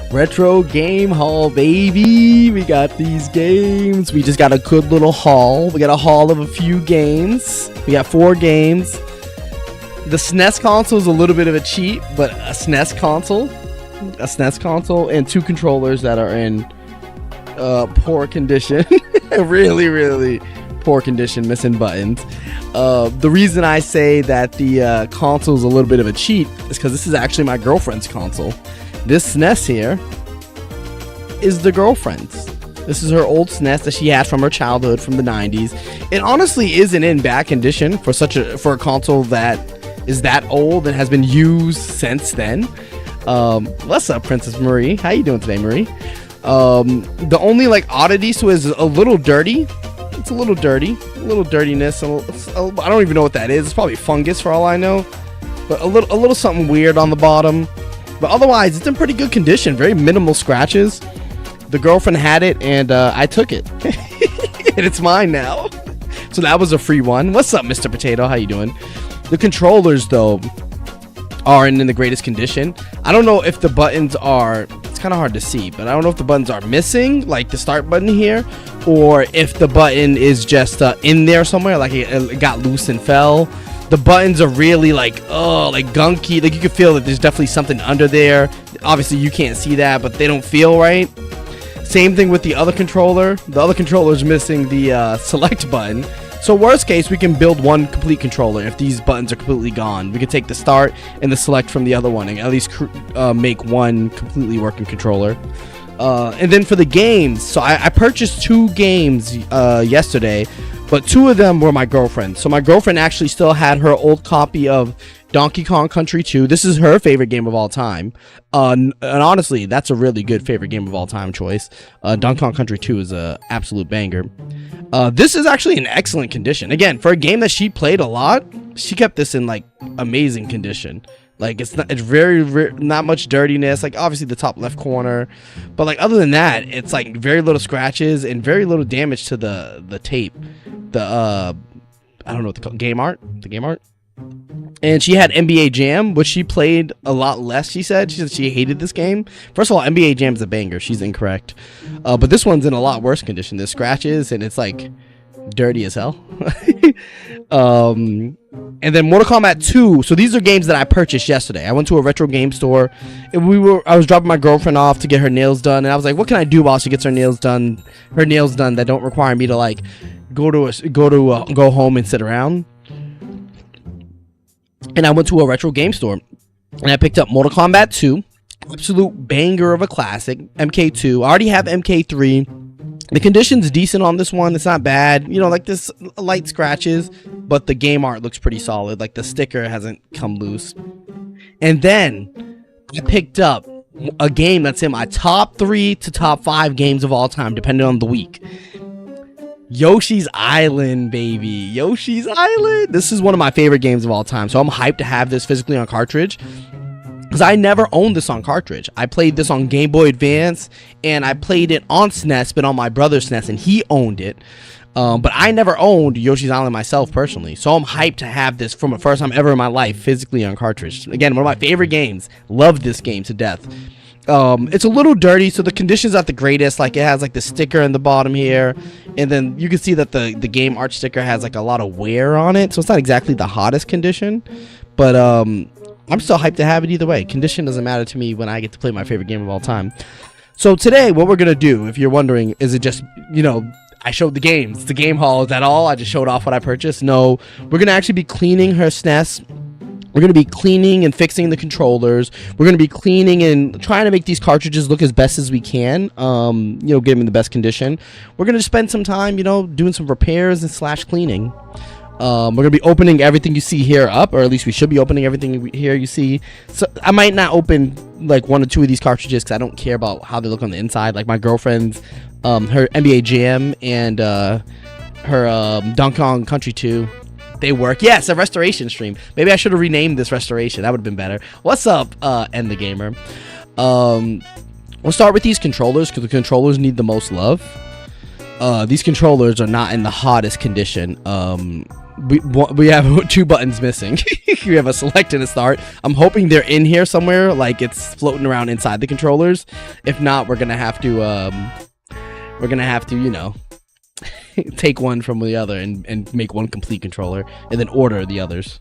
Retro game haul, baby. We got these games. We just got a good little haul. We got a haul of a few games. We got 4 games. The SNES console is a little bit of a cheat, but a SNES console, and 2 controllers that are in poor condition. really poor condition, missing buttons. The reason I say that the console is a little bit of a cheat is because this is actually my girlfriend's console. This SNES here is the girlfriend's. This is her old SNES that she had from her childhood, from the 90s. It honestly isn't in bad condition for a console that is that old and has been used since then. What's up, Princess Marie? How you doing today, Marie? The only oddity to it is a little dirty. It's a little dirty, a little dirtiness. I don't even know what that is. It's probably fungus for all I know, but a little something weird on the bottom. But otherwise, it's in pretty good condition. Very minimal scratches. The girlfriend had it, and I took it. And it's mine now. So that was a free one. What's up, Mr. Potato? How you doing? The controllers, though, aren't in the greatest condition. I don't know if the buttons are... It's kind of hard to see, but I don't know if the buttons are missing, like the start button here, or if the button is just in there somewhere, like it got loose and fell. The buttons are really gunky. Like you can feel that there's definitely something under there. Obviously you can't see that, but they don't feel right. Same thing with the other controller. The other controller is missing the select button. So worst case, we can build one complete controller if these buttons are completely gone. We can take the start and the select from the other one and at least make one completely working controller. And then for the games, so I purchased 2 games yesterday, but 2 of them were my girlfriend's. So my girlfriend actually still had her old copy of Donkey Kong Country 2. This is her favorite game of all time. And honestly, that's a really good favorite game of all time choice. Donkey Kong Country 2 is an absolute banger. This is actually in excellent condition. Again, for a game that she played a lot, she kept this in amazing condition. It's very not much dirtiness. Obviously the top left corner, but other than that, it's very little scratches and very little damage to the tape. I don't know what the game art. The game art. And she had NBA Jam, which she played a lot less. She said she hated this game. First of all, NBA Jam's a banger. She's incorrect. But this one's in a lot worse condition. There's scratches and it's dirty as hell. And then Mortal Kombat 2. So these are games that I purchased yesterday. I went to a retro game store and I was dropping my girlfriend off to get her nails done, and I was like, what can I do while she gets her nails done that don't require me to go home and sit around? And I went to a retro game store and I picked up Mortal Kombat 2, absolute banger of a classic. MK2. I already have MK3. The condition's decent on this one. It's not bad. This light scratches, but the game art looks pretty solid. The sticker hasn't come loose. And then I picked up a game that's in my top 3 to top 5 games of all time, depending on the week. Yoshi's Island, baby. Yoshi's Island. This is one of my favorite games of all time, so I'm hyped to have this physically on cartridge, because I never owned this on cartridge. I played this on Game Boy Advance, and I played it on SNES, but on my brother's SNES, and he owned it. But I never owned Yoshi's Island myself personally, so I'm hyped to have this for the first time ever in my life physically on cartridge. Again, one of my favorite games. Love this game to death. It's a little dirty, so the condition's not the greatest. It has the sticker in the bottom here, and then you can see that the game art sticker has a lot of wear on it, so it's not exactly the hottest condition, but I'm still hyped to have it either way. Condition doesn't matter to me when I get to play my favorite game of all time. So today, what we're gonna do, if you're wondering, is it just, I showed the games, the game haul, is that all? I just showed off what I purchased? No, we're gonna actually be cleaning her SNES. We're going to be cleaning and fixing the controllers. We're going to be cleaning and trying to make these cartridges look as best as we can, get them in the best condition. We're going to spend some time, doing some repairs and / cleaning. We're going to be opening everything you see here up, or at least we should be opening everything here you see. So I might not open 1 or 2 of these cartridges because I don't care about how they look on the inside. My girlfriend's, her NBA Jam and her Donkey Kong Country 2. They work. Yes, a restoration stream. Maybe I should have renamed this restoration. That would have been better. What's up, End the Gamer? We'll start with these controllers because the controllers need the most love. These controllers are not in the hottest condition. we have 2 buttons missing. We have a select and a start. I'm hoping they're in here somewhere, like it's floating around inside the controllers. If not, we're gonna have to you know, take one from the other and make one complete controller and then order the others.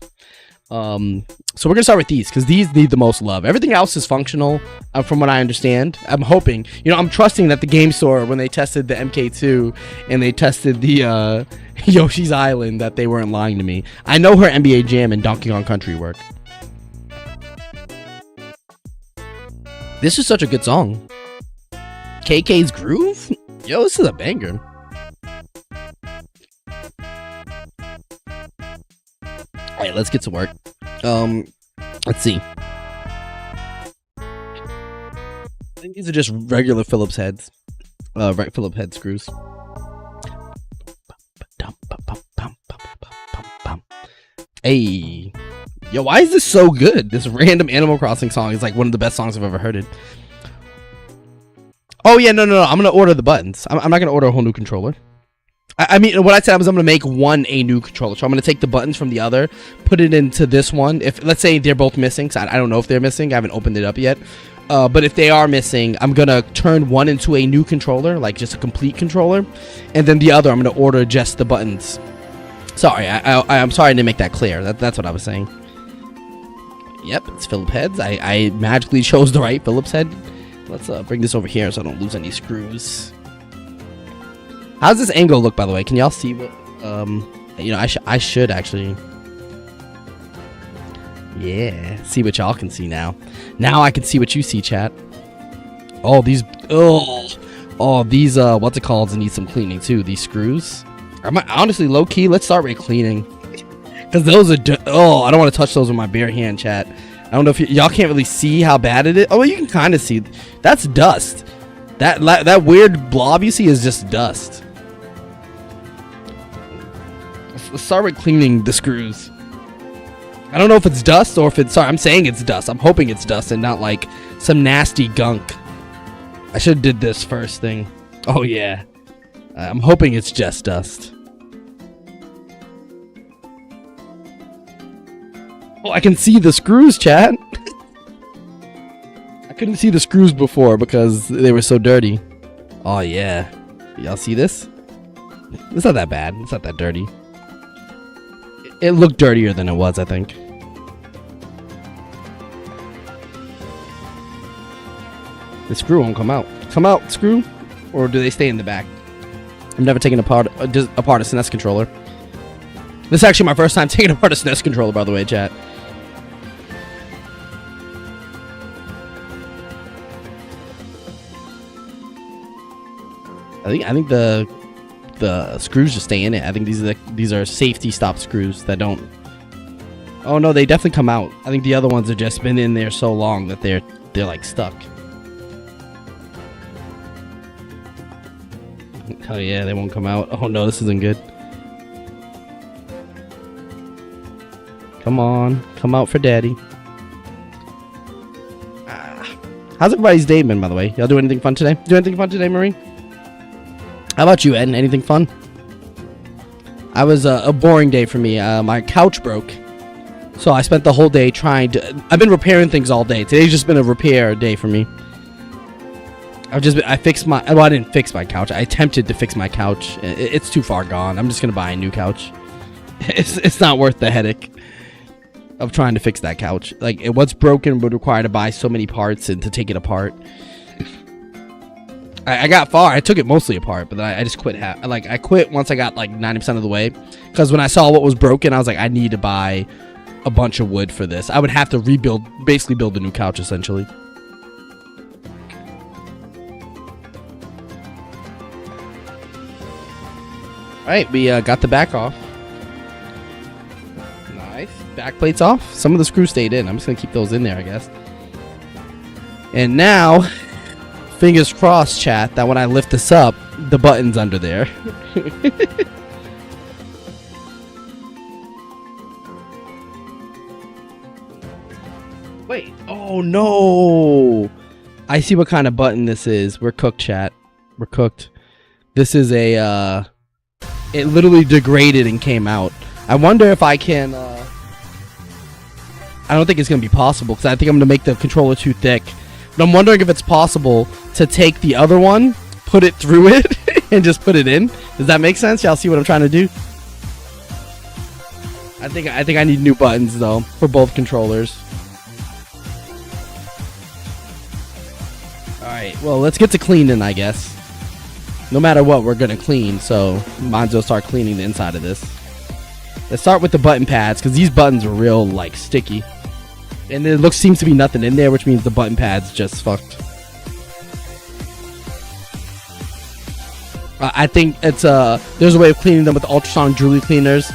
So we're gonna start with these because these need the most love. Everything else is functional, from what I understand. I'm hoping, you know, I'm trusting that the game store, when they tested the MK2 and they tested the Yoshi's Island, that they weren't lying to me. I know her NBA Jam and Donkey Kong Country work. This is such a good song. KK's Groove? Yo, this is a banger. Alright, let's get to work. Let's see. I think these are just regular Phillips heads. Right, Phillips head screws. Hey. Yo, why is this so good? This random Animal Crossing song is like one of the best songs I've ever heard. Oh, yeah, no. I'm going to order the buttons. I'm not going to order a whole new controller. I mean, what I said was I'm going to make a new controller. So I'm going to take the buttons from the other, put it into this one. If, let's say they're both missing. So I don't know if they're missing. I haven't opened it up yet. But if they are missing, I'm going to turn one into a new controller, like just a complete controller. And then the other, I'm going to order just the buttons. Sorry, I'm sorry I didn't make that clear. That's what I was saying. Yep, it's Phillips heads. I magically chose the right Phillips head. Let's bring this over here so I don't lose any screws. How's this angle look, by the way? Can y'all see what, you know, I should actually, yeah, see what y'all can see now. Now I can see what you see, chat. Oh, these, these, what's it called, need some cleaning too, these screws. Honestly, low-key, let's start with cleaning. Because those are, I don't want to touch those with my bare hand, chat. I don't know if y'all can't really see how bad it is. Oh, well, you can kind of see. That's dust. That weird blob you see is just dust. Let's start with cleaning the screws. I don't know if it's dust or if it's... Sorry, I'm saying it's dust. I'm hoping it's dust and not like some nasty gunk. I should have did this first thing. Oh, yeah. I'm hoping it's just dust. Oh, I can see the screws, chat. I couldn't see the screws before because they were so dirty. Oh, yeah. Y'all see this? It's not that bad. It's not that dirty. It looked dirtier than it was, I think. The screw won't come out. Come out, screw? Or do they stay in the back? I've never taken apart a SNES controller. This is actually my first time taking apart a SNES controller, by the way, chat. I think the screws just stay in it. I think these are safety stop screws that don't. Oh no, they definitely come out. I think the other ones have just been in there so long that they're like stuck. Oh yeah, they won't come out. Oh no, this isn't good. Come on, come out for daddy. How's everybody's day been, by the way? Y'all do anything fun today? Do anything fun today, Marie? How about you, Ed? Anything fun? I was a boring day for me. My couch broke, so I spent the whole day trying to. I've been repairing things all day. Today's just been a repair day for me. I fixed my. Well, I didn't fix my couch. I attempted to fix my couch. It's too far gone. I'm just gonna buy a new couch. It's not worth the headache of trying to fix that couch. Like, what's broken would require to buy so many parts and to take it apart. I got far. I took it mostly apart, but then I just quit. I quit once I got like 90% of the way, because when I saw what was broken, I was like, I need to buy a bunch of wood for this. I would have to rebuild, basically build a new couch essentially. All right, we got the back off. Nice. Back plates off. Some of the screws stayed in. I'm just gonna keep those in there, I guess. And now, fingers crossed, chat, that when I lift this up, the button's under there. Wait. Oh, no. I see what kind of button this is. We're cooked, chat. We're cooked. This is a, it literally degraded and came out. I wonder if I can. I don't think it's gonna be possible because I think I'm gonna make the controller too thick. But I'm wondering if it's possible to take the other one, put it through it, and just put it in. Does that make sense? Y'all see what I'm trying to do? I think I need new buttons though for both controllers. All right. Well, let's get to cleaning, I guess. No matter what, we're gonna clean, so might as well start cleaning the inside of this. Let's start with the button pads because these buttons are real like sticky. And there seems to be nothing in there, which means the button pad's just fucked. I think it's there's a way of cleaning them with ultrasonic jewelry cleaners.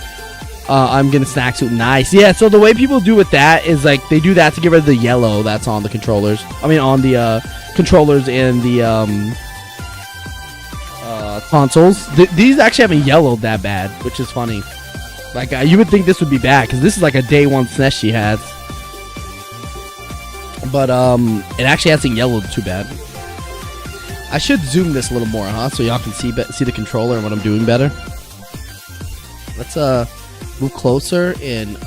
I'm gonna snack suit. Nice. Yeah, so the way people do with that is like they do that to get rid of the yellow that's on the controllers. I mean on the controllers and the consoles. These actually haven't yellowed that bad, which is funny. Like you would think this would be bad because this is like a day one SNES she has. But it actually hasn't yellowed too bad. I should zoom this a little more, huh? So y'all can see the controller and what I'm doing better. Let's move closer and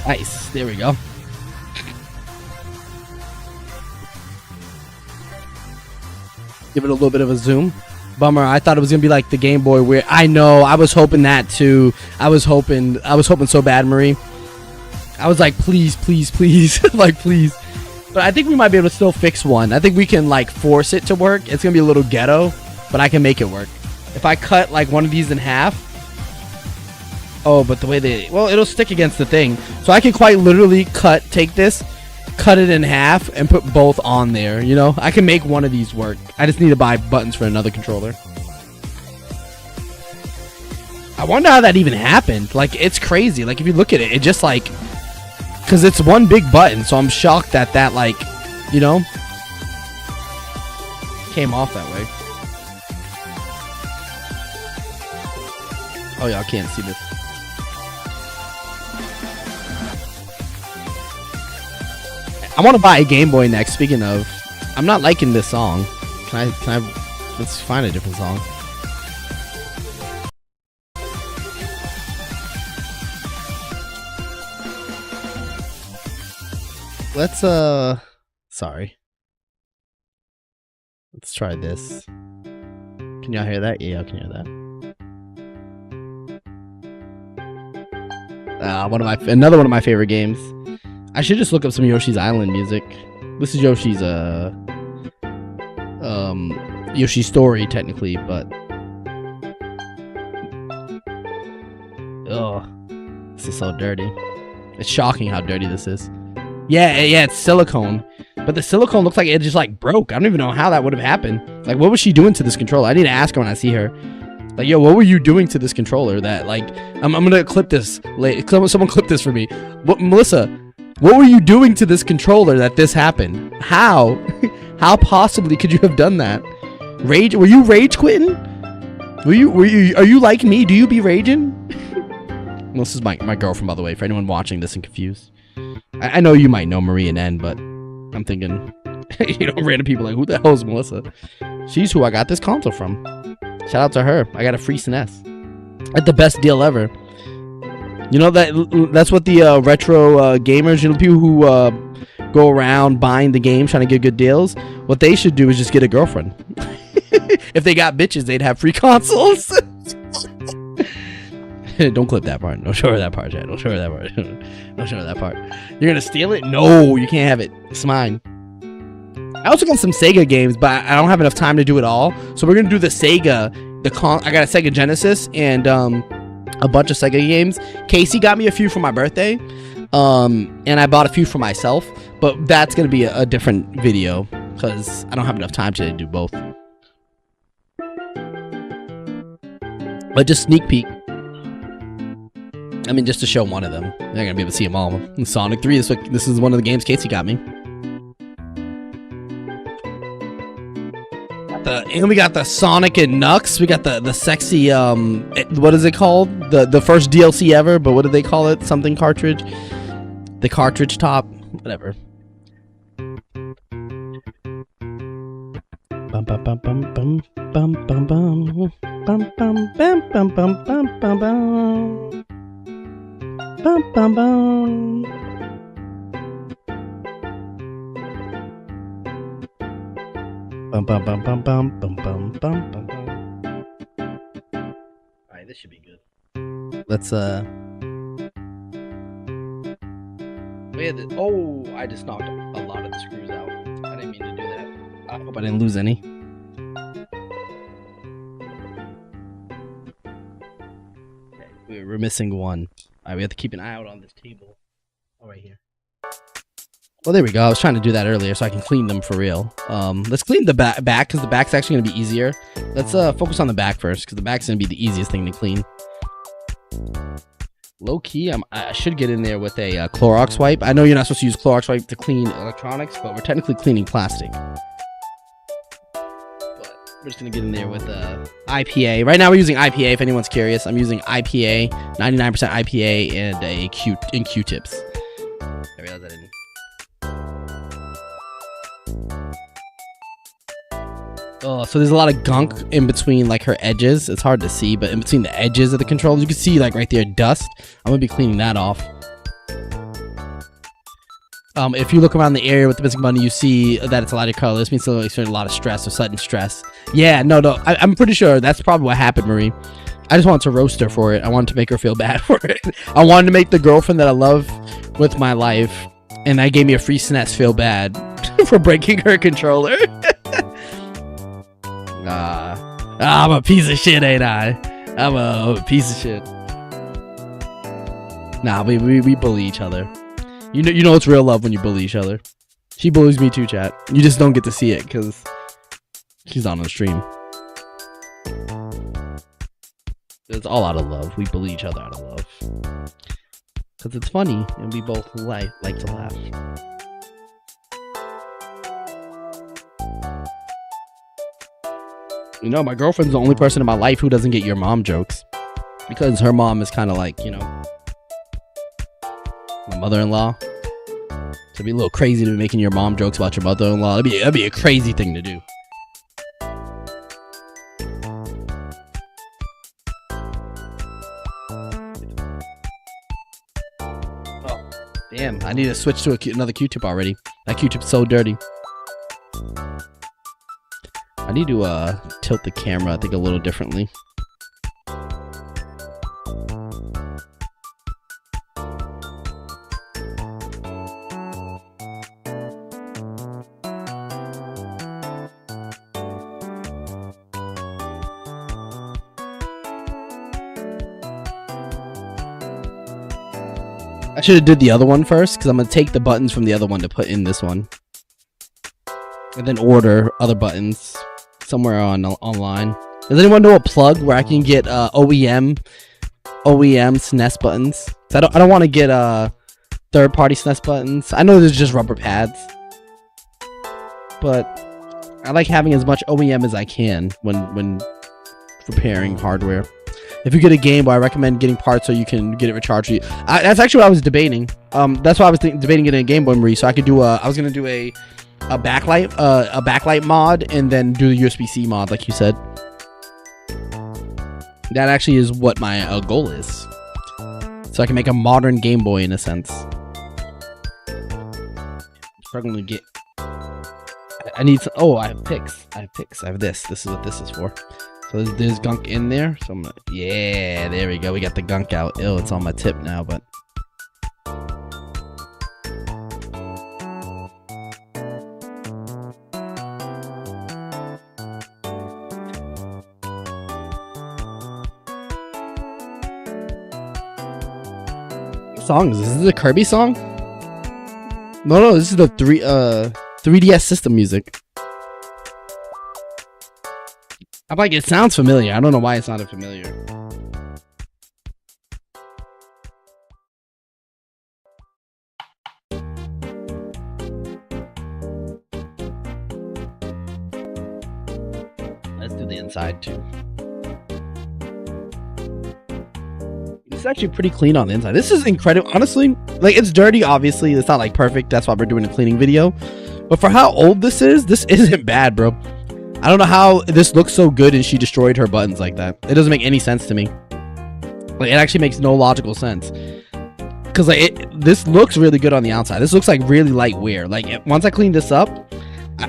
nice. There we go. Give it a little bit of a zoom. Bummer. I thought it was gonna be like the Game Boy where I know I was hoping that too. I was hoping so bad, Marie. I was like, please, please, please, like please. But I think we might be able to still fix one. I think we can like force it to work. It's gonna be a little ghetto, but I can make it work. If I cut like one of these in half. Oh, but the way it'll stick against the thing. So I can quite literally take this, cut it in half, and put both on there, you know? I can make one of these work. I just need to buy buttons for another controller. I wonder how that even happened. Like, it's crazy. Like, if you look at it, it just, like... Because it's one big button, so I'm shocked that that, like, you know? Came off that way. Oh, y'all can't see this. I want to buy a Game Boy next. Speaking of, I'm not liking this song. Can I? Let's find a different song. Let's sorry. Let's try this. Can y'all hear that? Yeah, I can hear that. Another one of my favorite games. I should just look up some Yoshi's Island music. This is Yoshi's Yoshi's Story technically, but this is so dirty. It's shocking how dirty this is. Yeah, it's silicone, but the silicone looks like it just like broke. I don't even know how that would have happened. Like, what was she doing to this controller? I need to ask her when I see her. Like, yo, what were you doing to this controller? That like, I'm gonna clip this. Someone clip this for me. What, Melissa? What were you doing to this controller that this happened? How? How possibly could you have done that? Rage? Were you rage quitting? Are you like me? Do you be raging? Well, this is my girlfriend, by the way, for anyone watching this and confused. I know you might know Marie and N, but I'm thinking, you know, random people like, who the hell is Melissa? She's who I got this console from. Shout out to her. I got a free SNES. At the best deal ever. You know, that's what the retro gamers, you know, people who go around buying the games trying to get good deals, what they should do is just get a girlfriend. If they got bitches, they'd have free consoles. Don't clip that part. Don't show her that part, Chad. Don't show her that part. Don't show her that part. You're gonna steal it? No, you can't have it. It's mine. I also got some Sega games, but I don't have enough time to do it all. So we're gonna do the Sega. I got a Sega Genesis and a bunch of Sega games. Casey got me a few for my birthday, and I bought a few for myself. But that's gonna be a different video because I don't have enough time to do both. But just sneak peek. I mean, just to show one of them. You're not gonna be able to see them all. Sonic 3. This is one of the games Casey got me. And we got the Sonic and Knucks. We got the sexy what is it called? The first DLC ever, but what do they call it? Something cartridge. The cartridge top. Whatever. Bum bum bum bum bum bum bum bum bum bum bum bum bum bum bum bum bum bum. Bum bum bum bum bum bum bum bum bum. All right, this should be good. Let's oh, I just knocked a lot of the screws out. I didn't mean to do that. I hope I didn't lose any. Okay, we're missing one. All right, we have to keep an eye out on this table. Oh, right here. Well, there we go. I was trying to do that earlier so I can clean them for real. Let's clean the back because the back's actually going to be easier. Let's focus on the back first because the back's going to be the easiest thing to clean. Low key, I should get in there with a Clorox wipe. I know you're not supposed to use Clorox wipe to clean electronics, but we're technically cleaning plastic. But we're just going to get in there with IPA. Right now we're using IPA if anyone's curious. I'm using IPA, 99% IPA, and Q-tips. I realized I didn't. Oh, so there's a lot of gunk in between like her edges. It's hard to see, but in between the edges of the controls, you can see like right there dust. I'm gonna be cleaning that off. If you look around the area with the missing button, you see that it's a lot of color. This means there's a lot of stress or sudden stress. Yeah, no, I'm pretty sure that's probably what happened, Marie. I just wanted to roast her for it. I wanted to make her feel bad for it. I wanted to make the girlfriend that I love with my life, and that gave me a free SNES feel bad for breaking her controller. I'm a piece of shit, ain't I? I'm a piece of shit. Nah, we bully each other. You know it's real love when you bully each other. She bullies me too, chat. You just don't get to see it because she's on the stream. It's all out of love. We bully each other out of love because it's funny and we both like to laugh. You know, my girlfriend's the only person in my life who doesn't get your mom jokes. Because her mom is kind of like, you know, my mother-in-law. So it'd be a little crazy to be making your mom jokes about your mother-in-law. That'd be a crazy thing to do. Oh, damn. I need to switch to another Q-tip already. That Q-tip's so dirty. I need to tilt the camera, I think, a little differently. I should have did the other one first, because I'm going to take the buttons from the other one to put in this one. And then order other buttons somewhere online. Does anyone know a plug where I can get OEM SNES buttons? So I don't want to get third-party SNES buttons. I know there's just rubber pads, but I like having as much OEM as I can when repairing hardware. If you get a Game Boy, I recommend getting parts so you can get it recharged. That's actually what I was debating. That's why I was debating getting a Game Boy, Marie, so I could do I was gonna do a backlight mod and then do the USB-C mod like you said. That actually is what my goal is, so I can make a modern Game Boy in a sense. I'm struggling to get. I need some. Oh, I have picks. I have this. This is what this is for. So there's gunk in there. So I'm gonna, yeah, there we go. We got the gunk out. Ew, it's on my tip now, but. Song is this? Is this a Kirby song? No, this is the 3DS system music. I'm like, it sounds familiar. I don't know why it sounded familiar. Let's do the inside too. It's actually pretty clean on the inside. This is incredible. Honestly, like, it's dirty, obviously. It's not like perfect. That's why we're doing a cleaning video. But for how old this isn't bad, bro. I don't know how this looks so good and she destroyed her buttons like that. It doesn't make any sense to me. Like, it actually makes no logical sense. Because like this looks really good on the outside. This looks like really light wear. Like once I clean this up,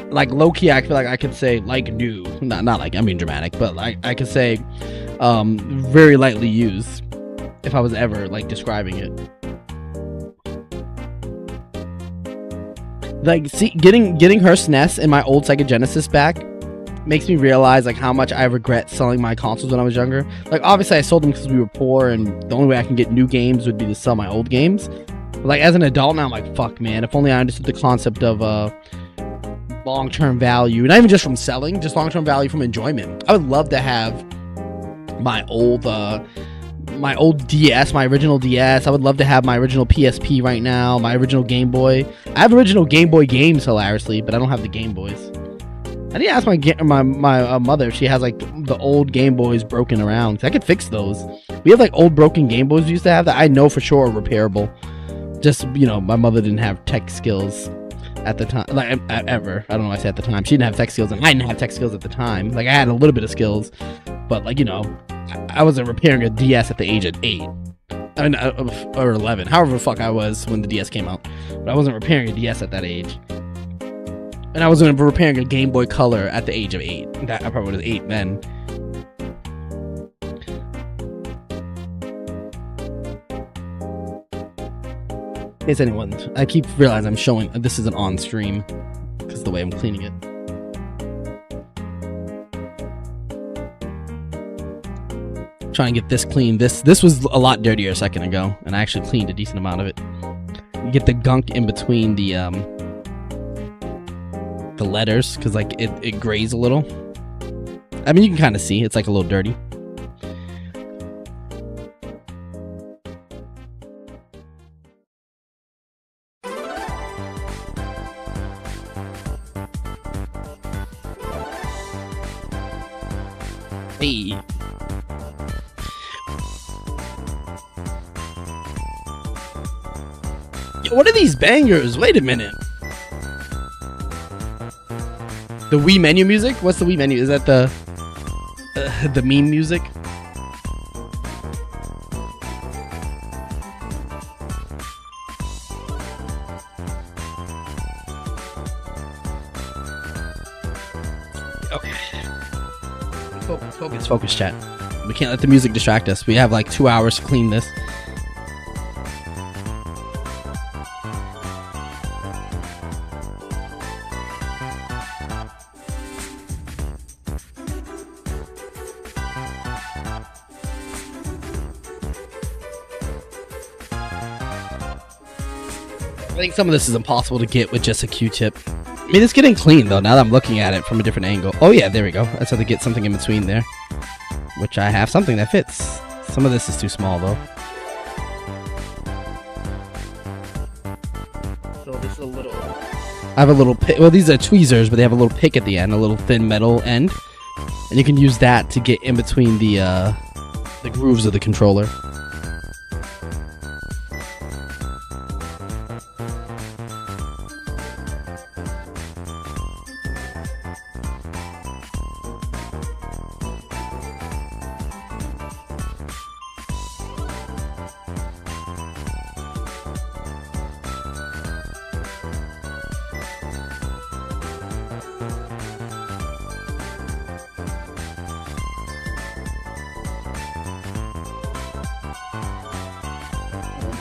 like low key, I feel like I could say like new. Not like I'm being dramatic, but like I could say very lightly used if I was ever like describing it. Like, see, getting her SNES and my old Sega Genesis back makes me realize like how much I regret selling my consoles when I was younger. Like, obviously I sold them because we were poor and the only way I can get new games would be to sell my old games. But like as an adult now, I'm like, fuck man, if only I understood the concept of long-term value, not even just from selling, just long-term value from enjoyment. I would love to have my old DS, my original DS. I would love to have my original PSP right now, my original Game Boy. I have original Game Boy games, hilariously, but I don't have the Game Boys. I need to ask my mother if she has like the old Game Boys broken around. I could fix those. We have like old broken Game Boys we used to have that I know for sure are repairable. Just, you know, my mother didn't have tech skills at the time, like ever. I don't know why I said at the time. She didn't have tech skills and I didn't have tech skills at the time. Like I had a little bit of skills, but like, you know, I wasn't repairing a DS at the age of 8. I mean, or 11, however the fuck I was when the DS came out. But I wasn't repairing a DS at that age. And I wasn't repairing a Game Boy Color at the age of 8. That I probably was 8 then. In case anyone, I keep realizing I'm showing this isn't on stream because of the way I'm cleaning it. Trying to get this clean. This was a lot dirtier a second ago, and I actually cleaned a decent amount of it. You get the gunk in between the letters because like it grays a little. I mean, you can kind of see it's like a little dirty. Hey. Yo, what are these bangers? Wait a minute. The Wii menu music? What's the Wii menu? Is that the meme music? Okay. Focus, chat. We can't let the music distract us. We have like 2 hours to clean this. I think some of this is impossible to get with just a Q-tip. I mean, it's getting clean though, now that I'm looking at it from a different angle. Oh yeah, there we go. I just have to get something in between there. Which I have something that fits. Some of this is too small though. So this is a little... I have a little pick. Well, these are tweezers, but they have a little pick at the end, a little thin metal end. And you can use that to get in between the grooves of the controller.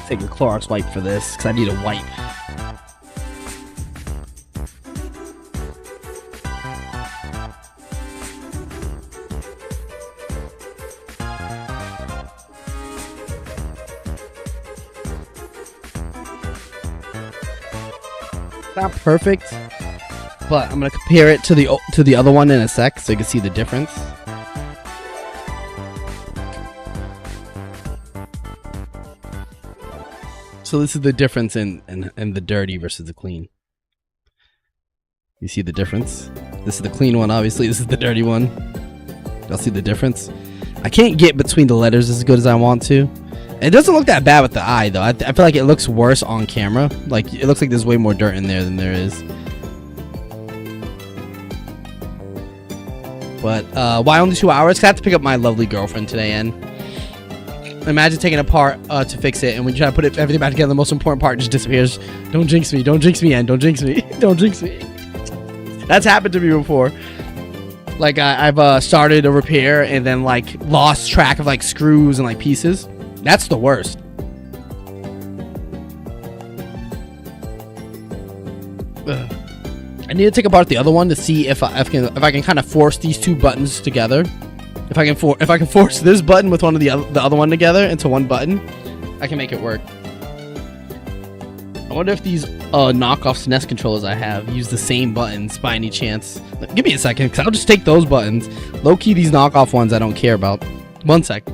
Take a Clorox wipe for this, because I need a wipe. Not perfect, but I'm gonna compare it to the other one in a sec, so you can see the difference. So this is the difference in the dirty versus the clean. You see the difference? This is the clean one, obviously. This is the dirty one. Y'all see the difference? I can't get between the letters as good as I want to. It doesn't look that bad with the eye, though. I feel like it looks worse on camera. Like, it looks like there's way more dirt in there than there is. But why only 2 hours? 'Cause I have to pick up my lovely girlfriend today, and imagine taking it apart to fix it, and when you try to put everything back together, the most important part just disappears. Don't jinx me, Ann, don't jinx me, don't jinx me. That's happened to me before. Like I've started a repair and then like lost track of like screws and like pieces. That's the worst. Ugh. I need to take apart the other one to see if I can kind of force these two buttons together. If I can force this button with one of the other one together into one button, I can make it work. I wonder if these knockoff SNES controllers I have use the same buttons by any chance. Give me a second, because I'll just take those buttons. Low-key, these knockoff ones I don't care about. 1 sec.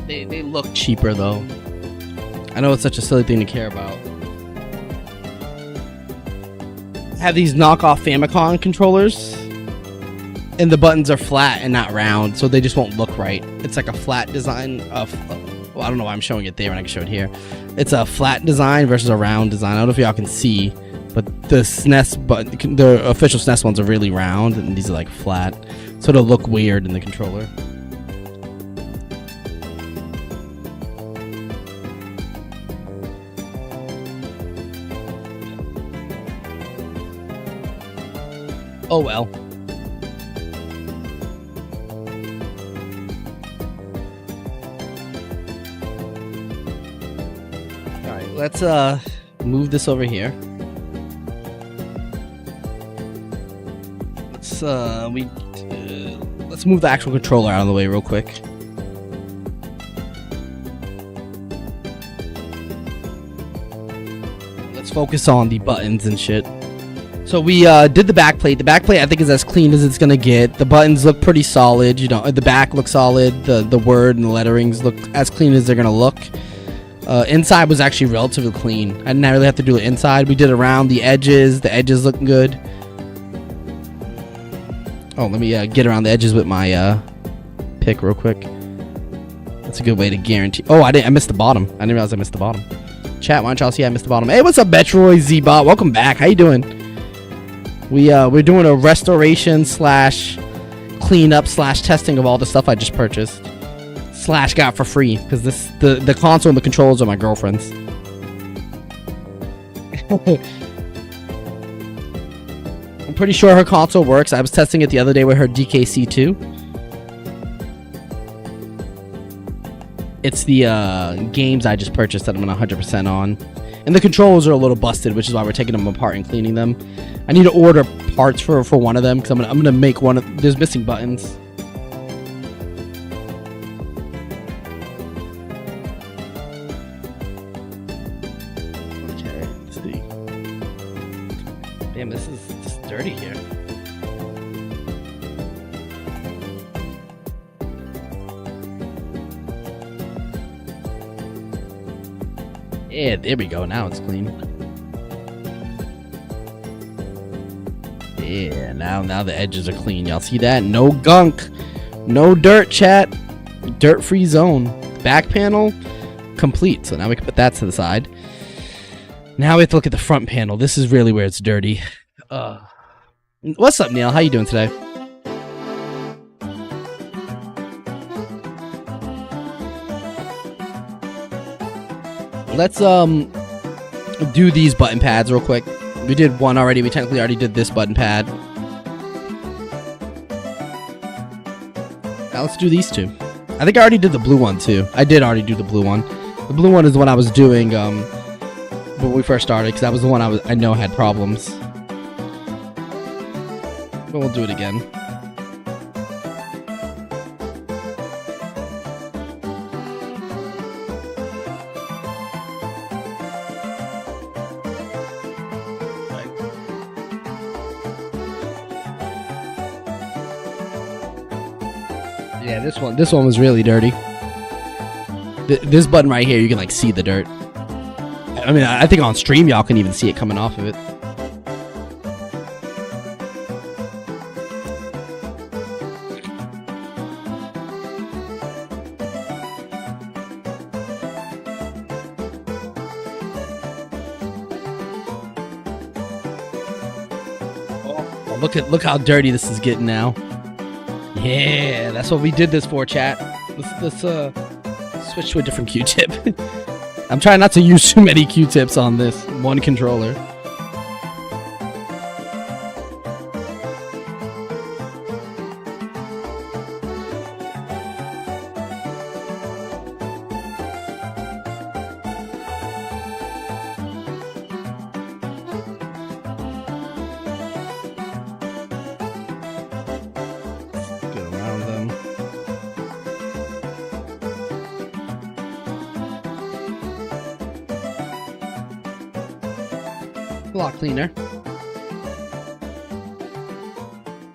They look cheaper though. I know it's such a silly thing to care about. I have these knockoff Famicom controllers, and the buttons are flat and not round, so they just won't look right. It's like a flat design of, well, I don't know why I'm showing it there when I can show it here. It's a flat design versus a round design. I don't know if y'all can see, but the SNES button, the official SNES ones are really round, and these are like flat, so it'll look weird in the controller. Oh well. Alright, let's move this over here. Let's move the actual controller out of the way real quick. Let's focus on the buttons and shit. So we did the back plate. The back plate I think is as clean as it's gonna get. The buttons look pretty solid. You know, the back looks solid. The word and the letterings look as clean as they're gonna look. Inside was actually relatively clean. I didn't really have to do it inside. We did around the edges. The edges look good. Oh, let me get around the edges with my pick real quick. That's a good way to guarantee. Oh, I missed the bottom. I didn't realize I missed the bottom. Chat, why don't y'all see I missed the bottom? Hey, what's up, Metroid Z-Bot? Welcome back. How you doing? We're doing a restoration slash cleanup slash testing of all the stuff I just purchased slash got for free, because the console and the controls are my girlfriend's. I'm pretty sure her console works. I was testing it the other day with her DKC2. It's the games I just purchased that I'm 100% on. And the controls are a little busted, which is why we're taking them apart and cleaning them. I need to order parts for one of them, because I'm gonna make one of. There's missing buttons. Okay, let's see. Damn, this is just dirty here. Yeah, there we go. Now it's clean. Yeah, now the edges are clean. Y'all see that? No gunk. No dirt, chat. Dirt-free zone. Back panel, complete. So now we can put that to the side. Now we have to look at the front panel. This is really where it's dirty. What's up, Neil? How you doing today? Let's do these button pads real quick. We did one already. We technically already did this button pad. Now let's do these two. I think I already did the blue one too. I did already do the blue one. The blue one is the one I was doing when we first started, because that was the one I know had problems. But we'll do it again. Yeah, this one was really dirty. This button right here, you can like see the dirt. I mean, I think on stream y'all can even see it coming off of it. look how dirty this is getting now. Yeah, that's what we did this for, chat. Let's switch to a different Q-tip. I'm trying not to use too many Q-tips on this one controller. A lot cleaner.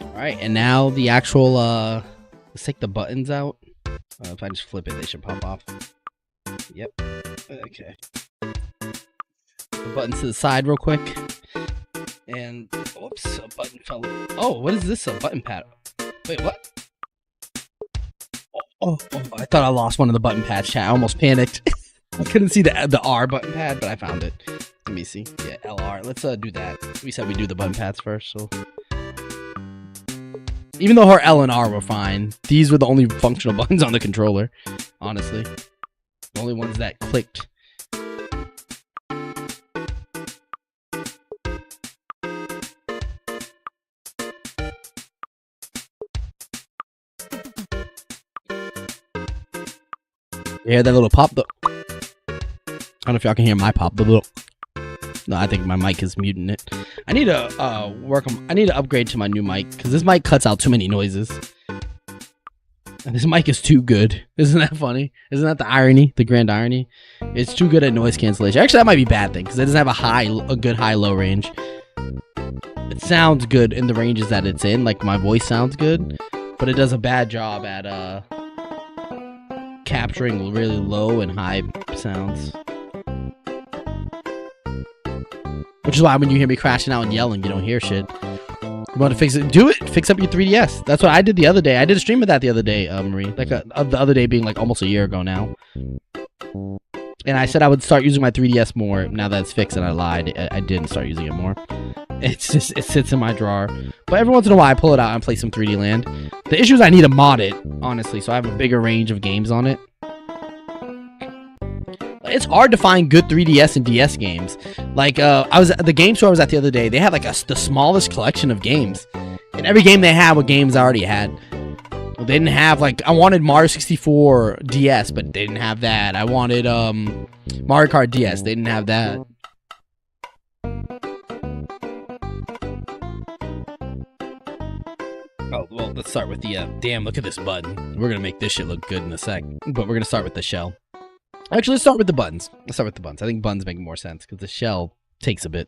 Alright, and now the actual, let's take the buttons out. If I just flip it, they should pop off. Yep. Okay. The buttons to the side real quick. And, whoops, a button fell. Oh, what is this? A button pad. Wait, what? Oh, I thought I lost one of the button pads, chat. I almost panicked. I couldn't see the R button pad, but I found it. Let me see. Yeah, LR. Let's do that. We said we do the button pads first, so. Even though her L and R were fine, these were the only functional buttons on the controller, honestly. The only ones that clicked. You hear that little pop though? I don't know if y'all can hear my pop, the little. No, I think my mic is muting it. I need to I need to upgrade to my new mic because this mic cuts out too many noises. And this mic is too good. Isn't that funny? Isn't that the irony? The grand irony? It's too good at noise cancellation. Actually, that might be a bad thing because it doesn't have a good high-low range. It sounds good in the ranges that it's in. Like my voice sounds good, but it does a bad job at capturing really low and high sounds. Which is why when you hear me crashing out and yelling, you don't hear shit. You want to fix it? Do it. Fix up your 3DS. That's what I did the other day. I did a stream of that the other day, Marie. Like the other day being like almost a year ago now. And I said I would start using my 3DS more. Now that it's fixed, and I lied. I didn't start using it more. It's just, it sits in my drawer. But every once in a while, I pull it out and play some 3D Land. The issue is I need to mod it, honestly, so I have a bigger range of games on it. It's hard to find good 3DS and DS games. Like, I was at the game store I was at the other day. They had like the smallest collection of games. And every game they had were games I already had. They didn't have, like, I wanted Mario 64 DS, but they didn't have that. I wanted Mario Kart DS. They didn't have that. Oh, well, let's start with the, damn, look at this button. We're gonna make this shit look good in a sec. But we're gonna start with the shell. Actually, let's start with the buttons. Let's start with the buttons. I think buttons make more sense because the shell takes a bit.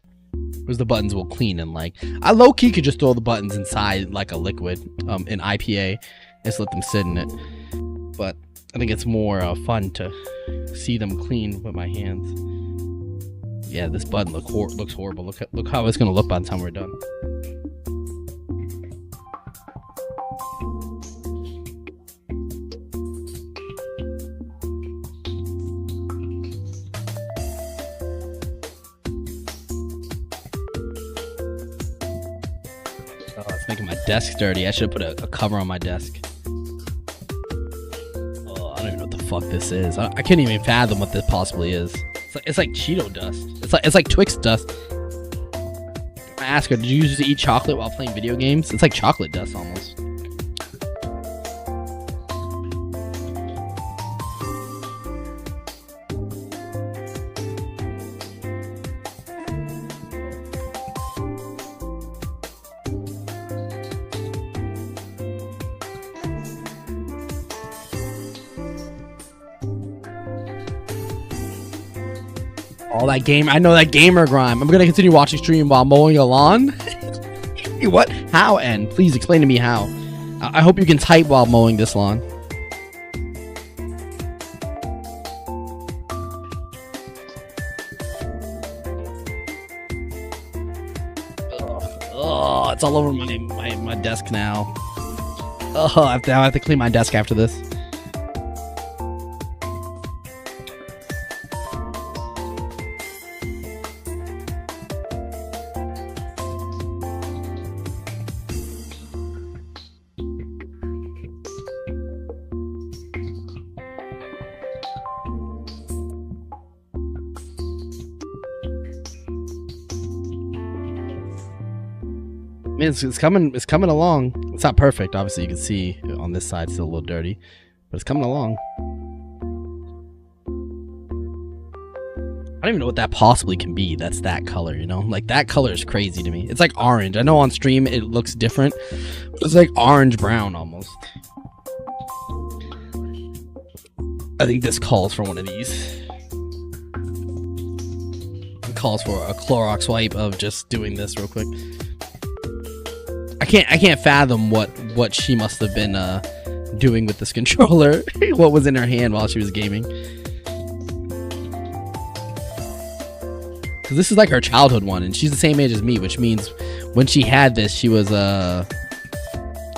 Whereas the buttons will clean and like. I low-key could just throw the buttons inside like a liquid in IPA. Just let them sit in it. But I think it's more fun to see them clean with my hands. Yeah, this button looks horrible. Look how it's going to look by the time we're done. Making my desk dirty. I should have put a cover on my desk. Oh, I don't even know what the fuck this is. I can't even fathom what this possibly is. It's like Cheeto dust. It's like Twix dust. I ask her, did you used to eat chocolate while playing video games? It's like chocolate dust almost. All that game, I know that gamer grime. I'm gonna continue watching stream while mowing a lawn. What? How? And please explain to me how. I hope you can type while mowing this lawn. Oh, it's all over my desk now. Oh, I have to clean my desk after this. mean, it's coming along. It's not perfect, obviously. You can see on this side it's still a little dirty, but it's coming along. I don't even know what that possibly can be. That's that color, you know? Like, that color is crazy to me. It's like orange. I know on stream it looks different, but it's like orange-brown almost. I think this calls for one of these. It calls for a Clorox wipe of just doing this real quick. I can't fathom what she must have been doing with this controller. What was in her hand while she was gaming. This is like her childhood one, and she's the same age as me, which means when she had this, she was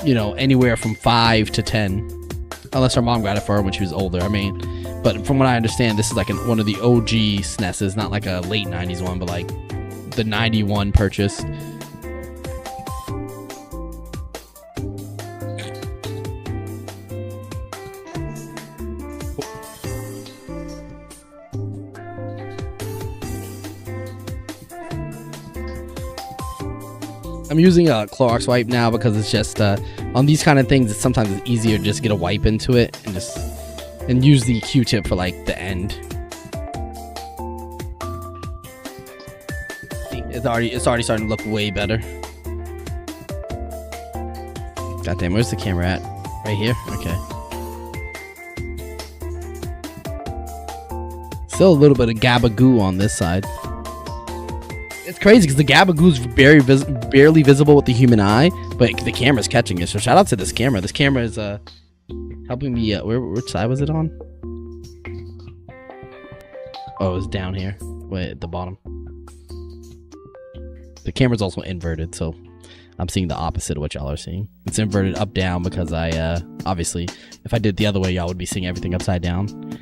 you know, anywhere from 5 to 10, unless her mom got it for her when she was older. I mean, but from what I understand, this is like one of the OG SNESs, not like a late 90s one, but like the 91 purchase. I'm using a Clorox wipe now because it's just on these kind of things, it's sometimes it's easier to just get a wipe into it and use the Q-tip for like the end. It's already starting to look way better. God damn, where's the camera at? Right here? Okay. Still a little bit of gabagoo on this side. It's crazy because the gabagoo's barely visible with the human eye, but the camera's catching it. So shout out to this camera. This camera is helping me. Which side was it on? Oh, it was down here, way at the bottom. The camera's also inverted, so I'm seeing the opposite of what y'all are seeing. It's inverted up down because I obviously, if I did it the other way, y'all would be seeing everything upside down.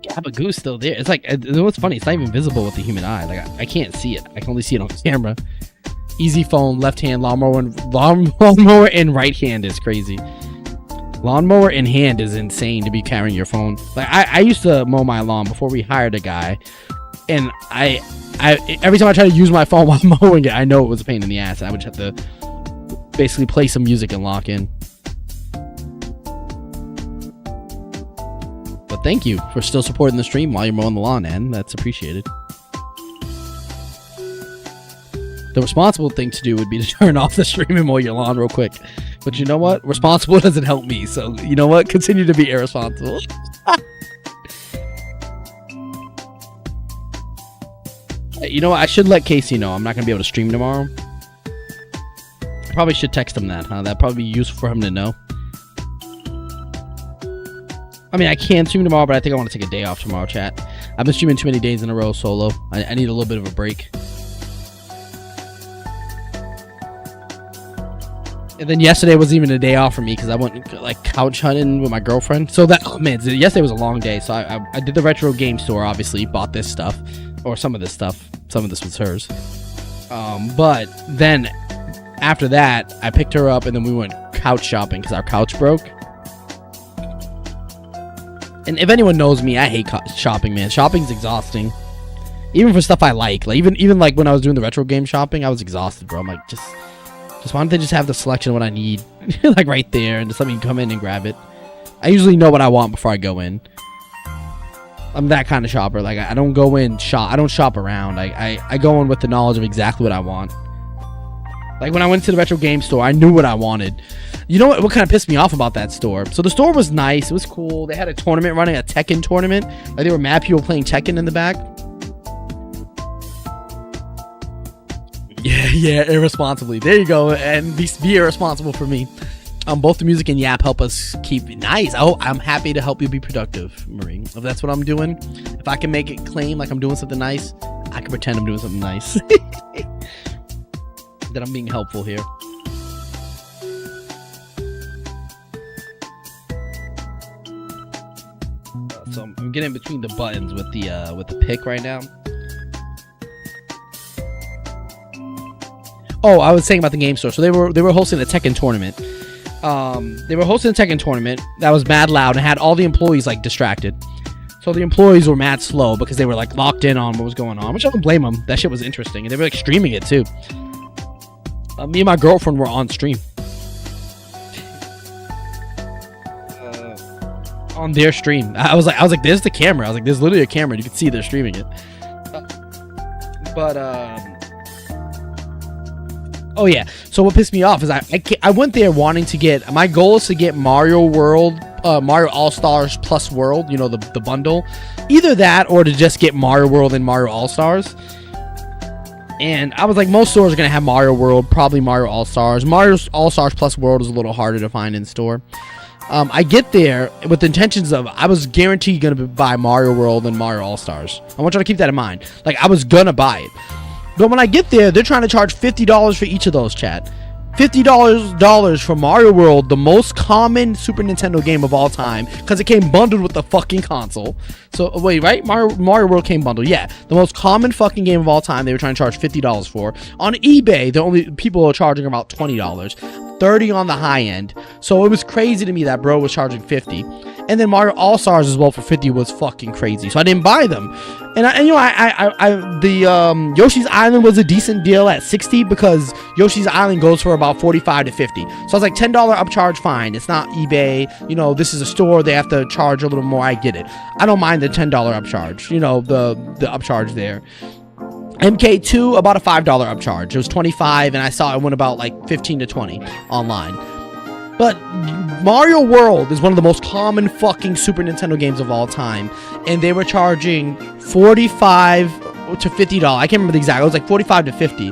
Gabagoo's still there. It's like, what's funny, it's not even visible with the human eye. Like, I can't see it. I can only see it on camera. Easy phone, left hand, lawnmower in right hand is crazy. Lawnmower in hand is insane to be carrying your phone. Like, I used to mow my lawn before we hired a guy, and I every time I try to use my phone while mowing it, I know it was a pain in the ass. I would just have to basically play some music and lock in. But thank you for still supporting the stream while you're mowing the lawn, and that's appreciated. The responsible thing to do would be to turn off the stream and mow your lawn real quick. But you know what? Responsible doesn't help me, so you know what? Continue to be irresponsible. You know what? I should let Casey know I'm not going to be able to stream tomorrow. I probably should text him that, huh? That'd probably be useful for him to know. I mean, I can stream tomorrow, but I think I want to take a day off tomorrow, chat. I've been streaming too many days in a row solo. I need a little bit of a break. And then yesterday wasn't even a day off for me because I went like couch hunting with my girlfriend. So that, oh man, yesterday was a long day. So I did the retro game store, obviously, bought this stuff, or some of this stuff. Some of this was hers. But then after that, I picked her up and then we went couch shopping because our couch broke. And if anyone knows me, I hate shopping, man. Shopping's exhausting. Even for stuff I like. Like even like when I was doing the retro game shopping, I was exhausted, bro. I'm like, just why don't they just have the selection of what I need like right there and just let me come in and grab it. I usually know what I want before I go in. I'm that kind of shopper. Like I don't go in shop. I don't shop around. I go in with the knowledge of exactly what I want. Like when I went to the retro game store, I knew what I wanted. You know what kind of pissed me off about that store? So the store was nice. It was cool. They had a tournament running, a Tekken tournament. Like they were mad people playing Tekken in the back. Yeah, irresponsibly. There you go. And be irresponsible for me. Both the music and Yap help us keep nice. Oh, I'm happy to help you be productive, Marie. If that's what I'm doing, if I can make it claim like I'm doing something nice, I can pretend I'm doing something nice. That I'm being helpful here. So I'm getting between the buttons with the pick right now. Oh, I was saying about the game store. So they were hosting a Tekken tournament. They were hosting a Tekken tournament that was mad loud and had all the employees like distracted. So the employees were mad slow because they were like locked in on what was going on, which I don't blame them. That shit was interesting, and they were like streaming it too. Me and my girlfriend were on stream. On their stream. I was like, there's the camera. I was like, there's literally a camera. You can see they're streaming it. Oh yeah. So what pissed me off is I went there wanting to get, my goal is to get Mario World, Mario All-Stars plus World, you know, the bundle. Either that or to just get Mario World and Mario All-Stars. And I was like, most stores are going to have Mario World, probably Mario All-Stars. Mario All-Stars plus World is a little harder to find in store. I get there with the intentions of, I was guaranteed going to buy Mario World and Mario All-Stars. I want you to keep that in mind. Like, I was going to buy it. But when I get there, they're trying to charge $50 for each of those, chat. $50 for Mario World, the most common Super Nintendo game of all time, because it came bundled with the fucking console. So, wait, right? Mario World came bundled. Yeah, the most common fucking game of all time, they were trying to charge $50 for. On eBay, the only people are charging about $20. 30 on the high end. So it was crazy to me that bro was charging 50. And then Mario All-Stars as well for 50 was fucking crazy. So I didn't buy them. And Yoshi's Island was a decent deal at 60 because Yoshi's Island goes for about 45 to 50. So I was like, $10 upcharge, fine. It's not eBay. You know, this is a store. They have to charge a little more. I get it. I don't mind the $10 upcharge. You know, the upcharge there. MK2, about a $5 upcharge. It was 25, and I saw it went about like 15 to 20 online. But Mario World is one of the most common fucking Super Nintendo games of all time, and they were charging $45 to $50. I can't remember the exact. It was like 45 to 50,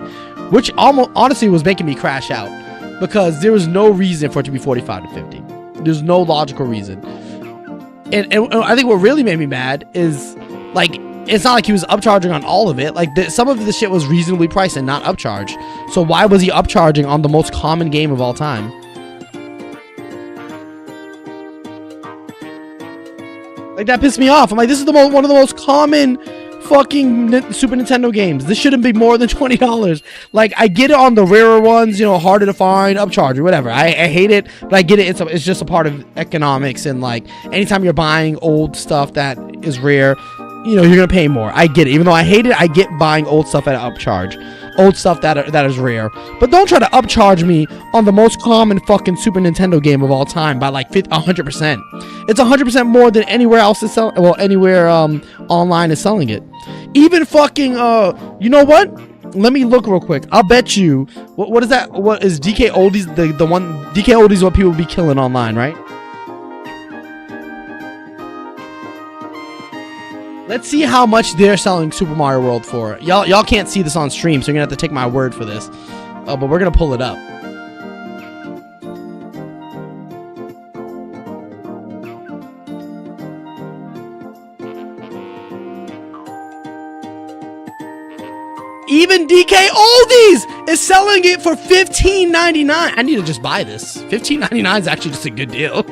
which almost honestly was making me crash out because there was no reason for it to be 45 to 50. There's no logical reason. And I think what really made me mad is like, it's not like he was upcharging on all of it. Like, some of the shit was reasonably priced and not upcharged. So why was he upcharging on the most common game of all time? Like, that pissed me off. I'm like, this is one of the most common fucking Super Nintendo games. This shouldn't be more than $20. Like, I get it on the rarer ones, you know, harder to find, upcharge or whatever. I hate it, but I get it. It's just a part of economics, and like, anytime you're buying old stuff that is rare, you know, you're gonna pay more. I get it. Even though I hate it, I get buying old stuff at an upcharge. Old stuff that is rare. But don't try to upcharge me on the most common fucking Super Nintendo game of all time by like 100%. It's 100% more than anywhere else is selling. Well, anywhere online is selling it. Even fucking you know what? Let me look real quick. I'll bet you. What is that? What is DK Oldies? The one DK Oldies is what people be killing online, right? Let's see how much they're selling Super Mario World for. Y'all can't see this on stream, so you're gonna have to take my word for this. But we're gonna pull it up. Even DK Oldies is selling it for $15.99. I need to just buy this. $15.99 is actually just a good deal.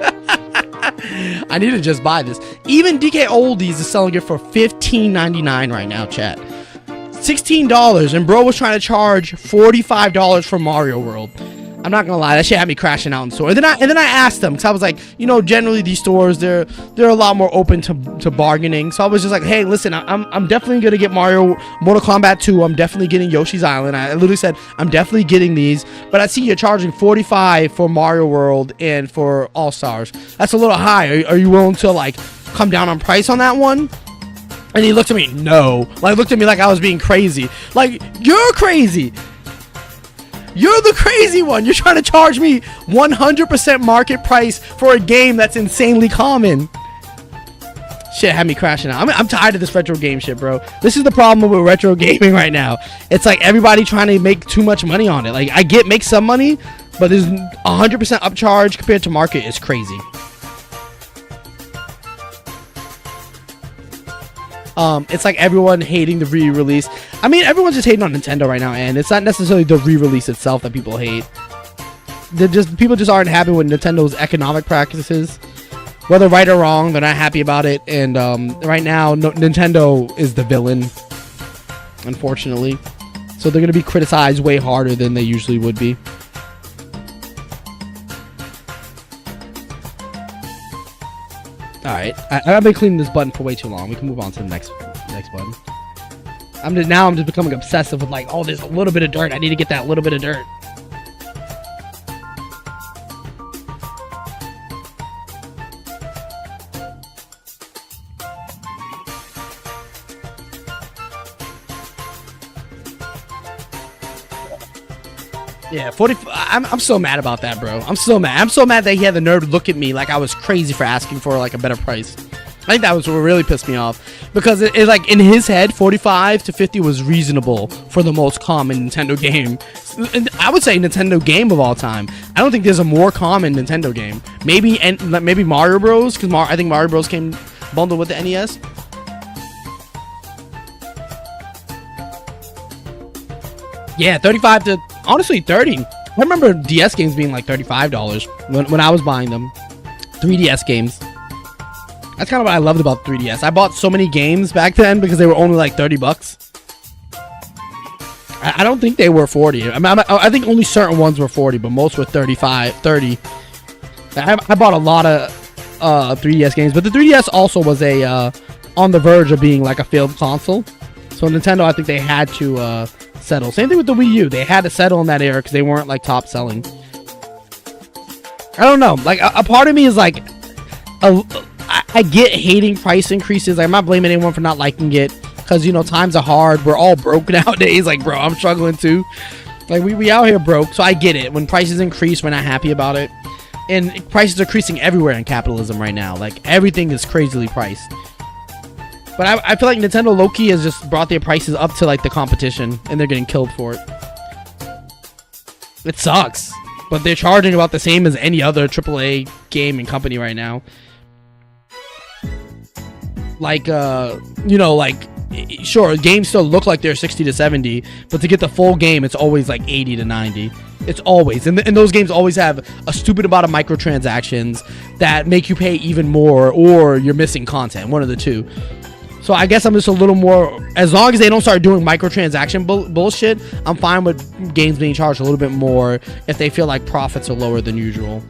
I need to just buy this. Even DK Oldies is selling it for $15.99 right now, chat. $16, and bro was trying to charge $45 for Mario World. I'm not gonna lie, that shit had me crashing out in the store. And then I asked them, because I was like, you know, generally these stores, they're a lot more open to bargaining. So I was just like, hey, listen, I'm definitely gonna get Mortal Kombat 2. I'm definitely getting Yoshi's Island. I literally said, I'm definitely getting these. But I see you're charging $45 for Mario World and for All-Stars. That's a little high. Are you willing to like come down on price on that one? And he looked at me, no. Like, looked at me like I was being crazy. Like, you're crazy. You're the crazy one. You're trying to charge me 100% market price for a game that's insanely common. Shit had me crashing out. I'm tired of this retro game shit, bro. This is the problem with retro gaming right now. It's like everybody trying to make too much money on it. Like, I make some money, but there's 100% upcharge compared to market is crazy. It's like everyone hating the re-release. I mean, everyone's just hating on Nintendo right now, and it's not necessarily the re-release itself that people hate. People just aren't happy with Nintendo's economic practices. Whether right or wrong, they're not happy about it. And right now, Nintendo is the villain, unfortunately. So they're going to be criticized way harder than they usually would be. All right, I've been cleaning this button for way too long. We can move on to the next button. I'm just becoming obsessive with like, oh, there's a little bit of dirt. I need to get that little bit of dirt. Yeah, 40. I'm so mad about that, bro. I'm so mad. I'm so mad that he had the nerve to look at me like I was crazy for asking for like a better price. I think that was what really pissed me off, because it like in his head, 45 to 50 was reasonable for the most common Nintendo game. And I would say Nintendo game of all time. I don't think there's a more common Nintendo game. Maybe Mario Bros. Because I think Mario Bros. Came bundled with the NES. Yeah, 35 to honestly 30. I remember DS games being like $35 when I was buying them. 3DS games. That's kind of what I loved about 3DS. I bought so many games back then because they were only like $30. I don't think they were 40. I think only certain ones were 40, but most were 30. I bought a lot of 3DS games, but the 3DS also was on the verge of being like a failed console. So Nintendo, I think they had to settle. Same thing with the Wii U. They had to settle in that era because they weren't like top selling. I don't know. Like a part of me is like, I get hating price increases. I'm not blaming anyone for not liking it, because, you know, times are hard. We're all broke nowadays. Like, bro, I'm struggling too. Like, we out here broke, so I get it. When prices increase, we're not happy about it. And prices are increasing everywhere in capitalism right now. Like, everything is crazily priced. But I feel like Nintendo low-key has just brought their prices up to, like, the competition, and they're getting killed for it. It sucks. But they're charging about the same as any other AAA game and company right now. Like, you know, like, sure, games still look like they're 60 to 70, but to get the full game, it's always like 80 to 90. It's always, and those games always have a stupid amount of microtransactions that make you pay even more, or you're missing content, one of the two. So I guess I'm just a little more, as long as they don't start doing microtransaction bullshit, I'm fine with games being charged a little bit more if they feel like profits are lower than usual.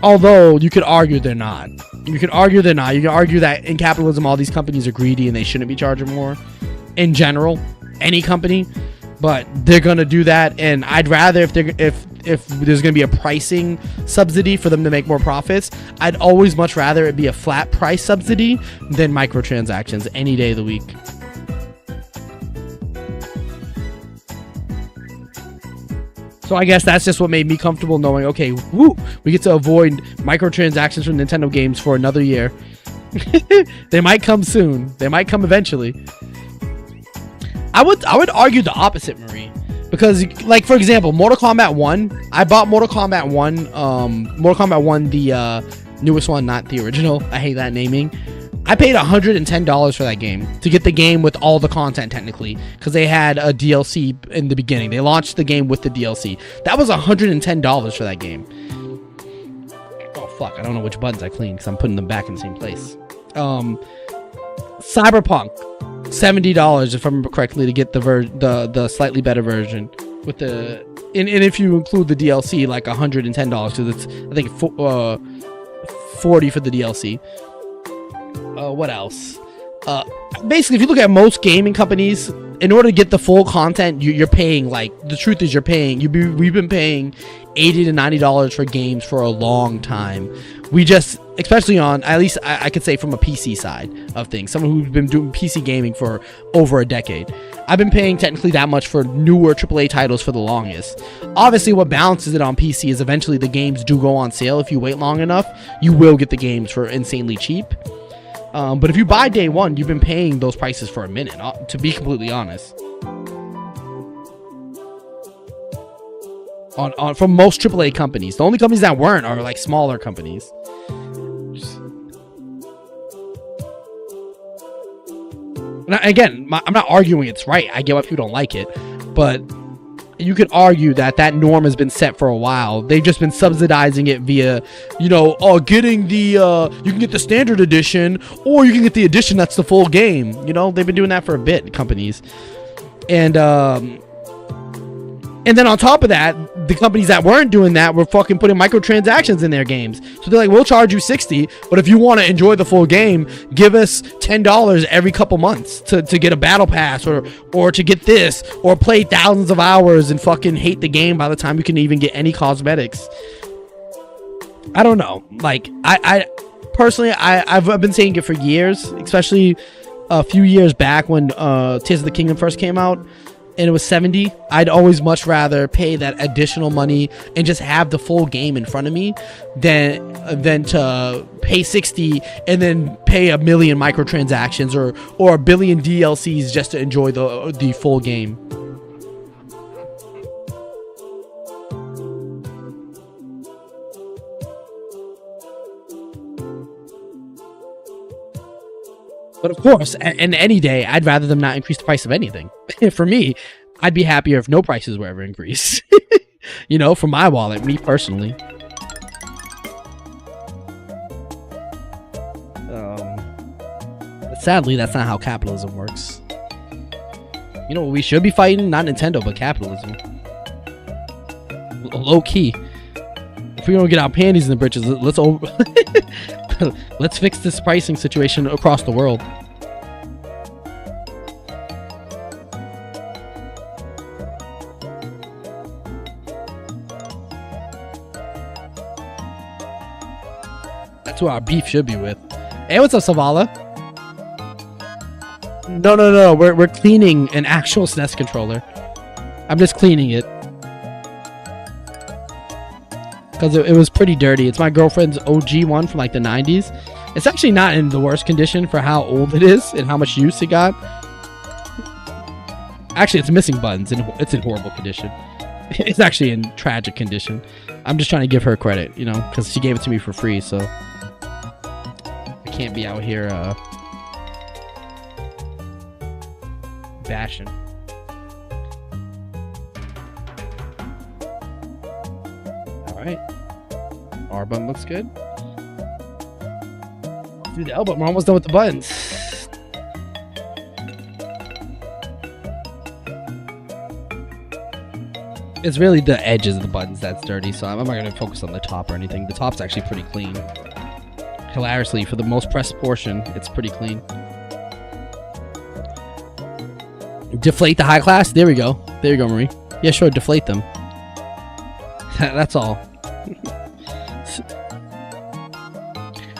Although, you could argue they're not. You can argue that in capitalism, all these companies are greedy and they shouldn't be charging more. In general, any company. But they're going to do that, and I'd rather, if there's going to be a pricing subsidy for them to make more profits, I'd always much rather it be a flat price subsidy than microtransactions any day of the week. So I guess that's just what made me comfortable knowing, okay, woo, we get to avoid microtransactions from Nintendo games for another year. They might come soon. They might come eventually. I would argue the opposite, Marie. Because, like, for example, Mortal Kombat 1. I bought Mortal Kombat 1. Mortal Kombat 1, the newest one, not the original. I hate that naming. I paid $110 for that game to get the game with all the content, technically, because they had a DLC in the beginning. They launched the game with the DLC. That was $110 for that game. Oh fuck! I don't know which buttons I cleaned because I'm putting them back in the same place. Cyberpunk, $70 if I remember correctly to get the slightly better version with the and if you include the DLC, like $110 because it's I think $40 for the DLC. What else? Basically, if you look at most gaming companies, in order to get the full content, you're paying, like, the truth is we've been paying $80 to $90 for games for a long time. We just, especially on, at least I could say from a PC side of things, someone who's been doing PC gaming for over a decade. I've been paying technically that much for newer AAA titles for the longest. Obviously, what balances it on PC is eventually the games do go on sale. If you wait long enough, you will get the games for insanely cheap. But if you buy day one, you've been paying those prices for a minute, to be completely honest. From most AAA companies. The only companies that weren't are like smaller companies. Now, again, I'm not arguing it's right. I get why people don't like it. But you could argue that norm has been set for a while. They've just been subsidizing it via, getting the, you can get the standard edition, or you can get the edition that's the full game. They've been doing that for a bit, companies. And then on top of that, the companies that weren't doing that were fucking putting microtransactions in their games. So they're like, we'll charge you $60, but if you want to enjoy the full game, give us $10 every couple months to get a battle pass or to get this, or play thousands of hours and fucking hate the game by the time you can even get any cosmetics. I don't know. Like, I personally, I've been saying it for years, especially a few years back when Tears of the Kingdom first came out and it was $70. I'd always much rather pay that additional money and just have the full game in front of me than to pay $60 and then pay a million microtransactions or a billion DLCs just to enjoy the full game. But of course, and any day, I'd rather them not increase the price of anything. For me, I'd be happier if no prices were ever increased. You know, for my wallet, me personally. But sadly, that's not how capitalism works. You know what we should be fighting? Not Nintendo, but capitalism. Low key. If we don't get our panties in the britches, let's fix this pricing situation across the world. That's who our beef should be with. Hey, what's up, Savala? No. We're cleaning an actual SNES controller. I'm just cleaning it. Because it was pretty dirty. It's my girlfriend's OG one from like the 90s. It's actually not in the worst condition for how old it is and how much use it got. Actually, it's missing buttons and it's in horrible condition. It's actually in tragic condition. I'm just trying to give her credit, you know, because she gave it to me for free, so I can't be out here bashing. Alright. R button looks good. Do the L button. We're almost done with the buttons. It's really the edges of the buttons that's dirty, so I'm not going to focus on the top or anything. The top's actually pretty clean. Hilariously, for the most pressed portion, it's pretty clean. Deflate the high class? There we go. There you go, Marie. Yeah, sure, deflate them. That's all.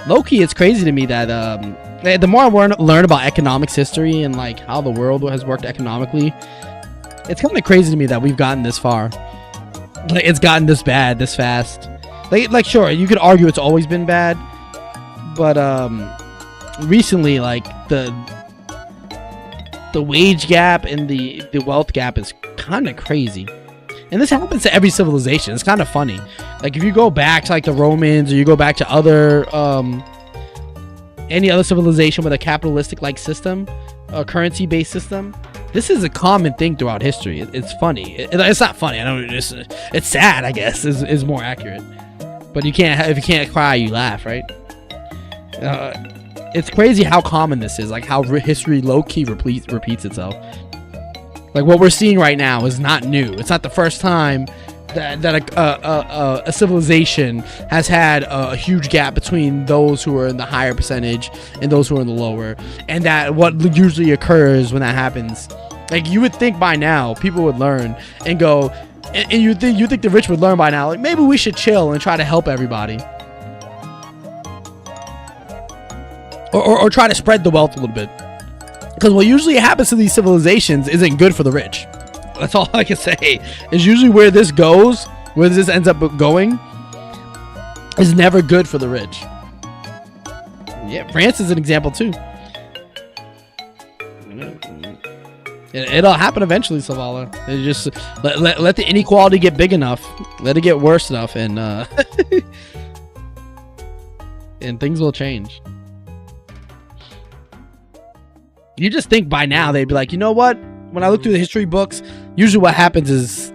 Low-key, it's crazy to me that the more I learn about economics history and like how the world has worked economically, it's kind of crazy to me that we've gotten this far. Like, it's gotten this bad, this fast. Like sure, you could argue it's always been bad, but recently, like the wage gap and the wealth gap is kind of crazy. And this happens to every civilization. It's kind of funny. Like if you go back to like the Romans, or you go back to other any other civilization with a capitalistic like system, a currency based system, this is a common thing throughout history. It's funny. It's not funny. I don't. It's sad, I guess, is more accurate. But you can't, if you can't cry, you laugh, right? It's crazy how common this is. Like how history low key repeats itself. Like what we're seeing right now is not new. It's not the first time that a civilization has had a huge gap between those who are in the higher percentage and those who are in the lower, and that what usually occurs when that happens. Like you would think by now people would learn and go, and you think the rich would learn by now. Like maybe we should chill and try to help everybody, or try to spread the wealth a little bit. Because what usually happens to these civilizations isn't good for the rich. That's all I can say. Is usually where this goes, where this ends up going, is never good for the rich. Yeah, France is an example too. It'll happen eventually, Savala. It just let the inequality get big enough, let it get worse enough, and and things will change. You just think by now they'd be like, you know what? When I look through the history books, usually what happens is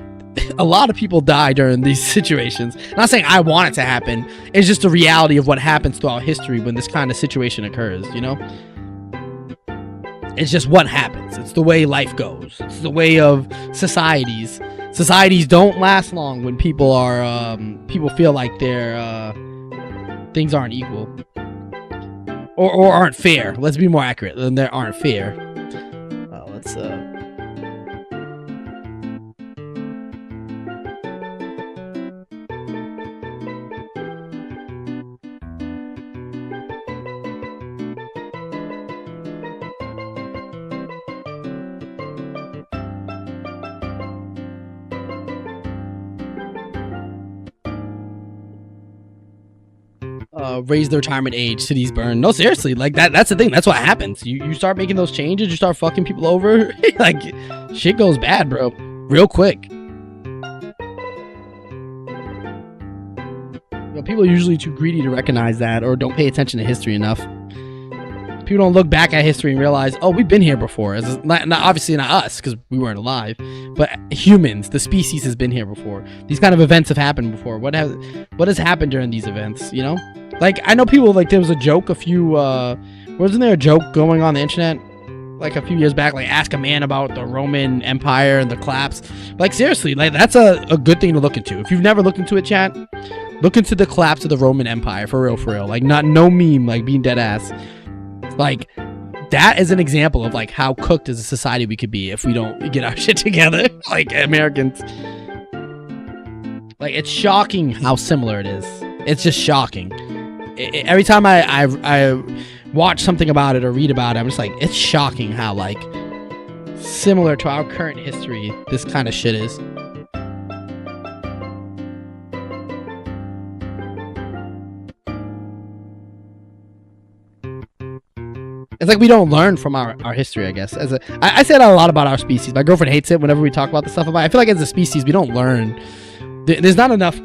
a lot of people die during these situations. I'm not saying I want it to happen. It's just the reality of what happens throughout history when this kind of situation occurs, you know? It's just what happens. It's the way life goes. It's the way of societies. societies don't last long when people are people feel like their things aren't equal or aren't fair. Let's be more accurate than they aren't fair. Let's raise the retirement age, cities burn. No, seriously, like that's the thing. That's what happens. You start making those changes, you start fucking people over, like shit goes bad, bro, real quick. People are usually too greedy to recognize that, or don't pay attention to history enough. People don't look back at history and realize, oh, we've been here before. It's not obviously not us because we weren't alive, but humans, the species, has been here before. These kind of events have happened before. What has happened during these events? You know, like I know people, like there was a joke wasn't there a joke going on the internet like a few years back, like ask a man about the Roman Empire and the collapse. Like seriously, like that's a good thing to look into. If you've never looked into it, chat, look into the collapse of the Roman Empire for real. Like no meme, like being dead ass. Like that is an example of like how cooked as a society we could be if we don't get our shit together, like Americans. Like it's shocking how similar it is. It's just shocking. Every time I watch something about it or read about it, I'm just like, it's shocking how like similar to our current history this kind of shit is. It's like we don't learn from our history, I guess. I say that a lot about our species. My girlfriend hates it whenever we talk about the stuff about it. I feel like as a species, we don't learn. There's not enough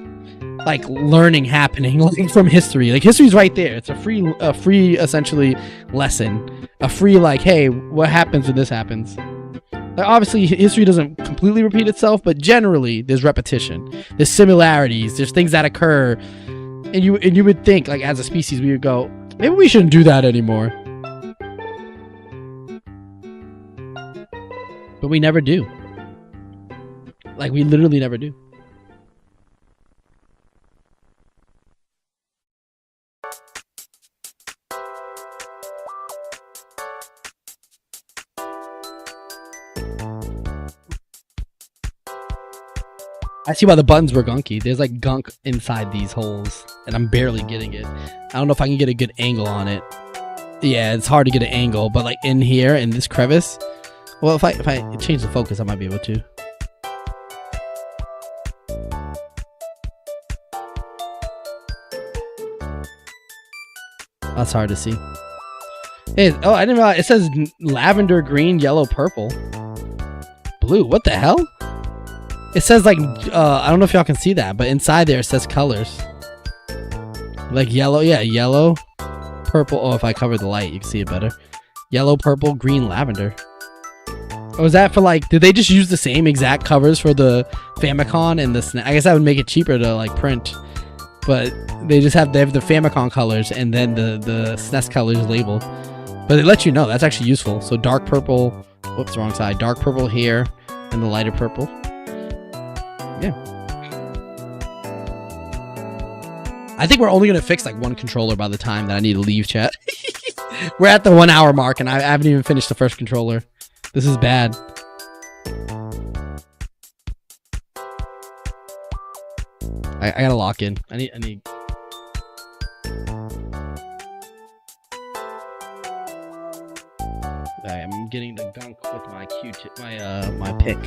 like learning happening like from history. Like history's right there. It's a free essentially lesson. A free like, hey, what happens when this happens? Like, obviously, history doesn't completely repeat itself, but generally there's repetition. There's similarities. There's things that occur, and you would think like as a species we would go, maybe we shouldn't do that anymore. But we never do. Like, we literally never do. I see why the buttons were gunky. There's like gunk inside these holes, and I'm barely getting it. I don't know if I can get a good angle on it. Yeah, it's hard to get an angle, but like in here, in this crevice, well, if I change the focus, I might be able to. That's hard to see. Hey, oh, I didn't realize it says lavender, green, yellow, purple, blue. What the hell? It says like I don't know if y'all can see that, but inside there it says colors. Like yellow, yeah, yellow, purple. Oh, if I cover the light, you can see it better. Yellow, purple, green, lavender. Oh, is that for like, did they just use the same exact covers for the Famicom and the SNES? I guess that would make it cheaper to like print, but they have the Famicom colors and then the SNES colors labeled. But they let you know, that's actually useful. So dark purple, whoops, wrong side. Dark purple here and the lighter purple. Yeah. I think we're only going to fix like one controller by the time that I need to leave, chat. We're at the 1 hour mark and I haven't even finished the first controller. This is bad. I gotta lock in. I need. I'm getting the gunk with my Q-tip, my pick.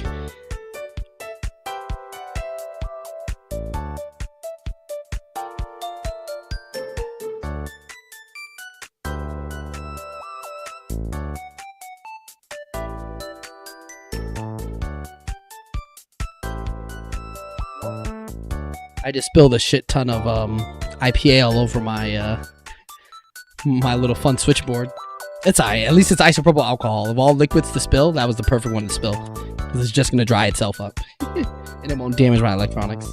I just spilled a shit ton of IPA all over my my little fun switchboard. It's alright. At least it's isopropyl alcohol. Of all liquids to spill, that was the perfect one to spill. Because it's just gonna dry itself up, and it won't damage my electronics.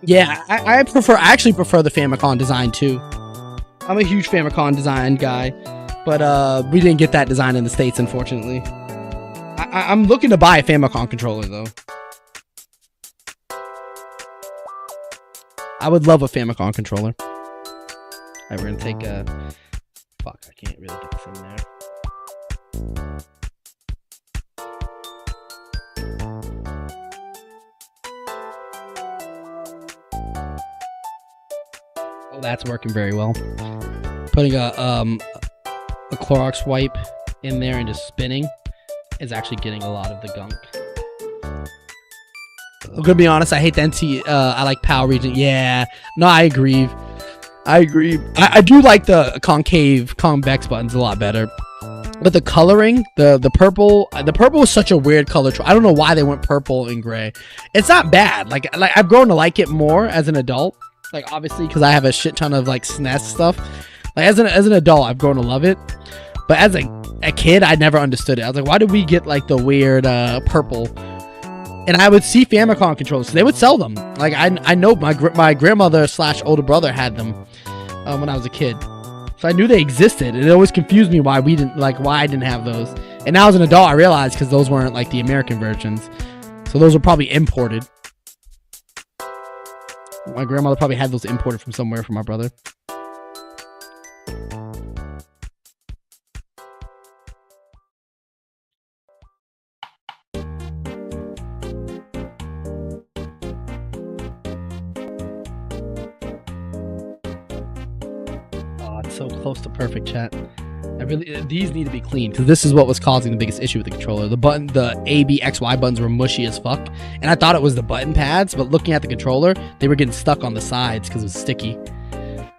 Yeah, I actually prefer the Famicom design too. I'm a huge Famicom design guy, but we didn't get that design in the States, unfortunately. I'm looking to buy a Famicom controller, though. I would love a Famicom controller. Alright, we're gonna take a... Fuck, I can't really get this in there. Oh, that's working very well. Putting a Clorox wipe in there and just spinning is actually getting a lot of the gunk. I'm gonna be honest, I hate the NT. I like PAL region. Yeah, no, I agree. I do like the concave convex buttons a lot better. But the coloring, the purple is such a weird color. I don't know why they went purple and gray. It's not bad. Like I've grown to like it more as an adult. Like obviously because I have a shit ton of like SNES stuff. Like as an adult, I've grown to love it. But as a kid, I never understood it. I was like, why did we get like the weird purple? And I would see Famicom controllers. So they would sell them. Like I know my grandmother / older brother had them when I was a kid. So I knew they existed. And it always confused me why I didn't have those. And now as an adult, I realized because those weren't like the American versions. So those were probably imported. My grandmother probably had those imported from somewhere from my brother. So close to perfect, chat. These need to be cleaned because this is what was causing the biggest issue with the controller. The A, B, X, Y buttons were mushy as fuck, and I thought it was the button pads, but looking at the controller, they were getting stuck on the sides because it was sticky.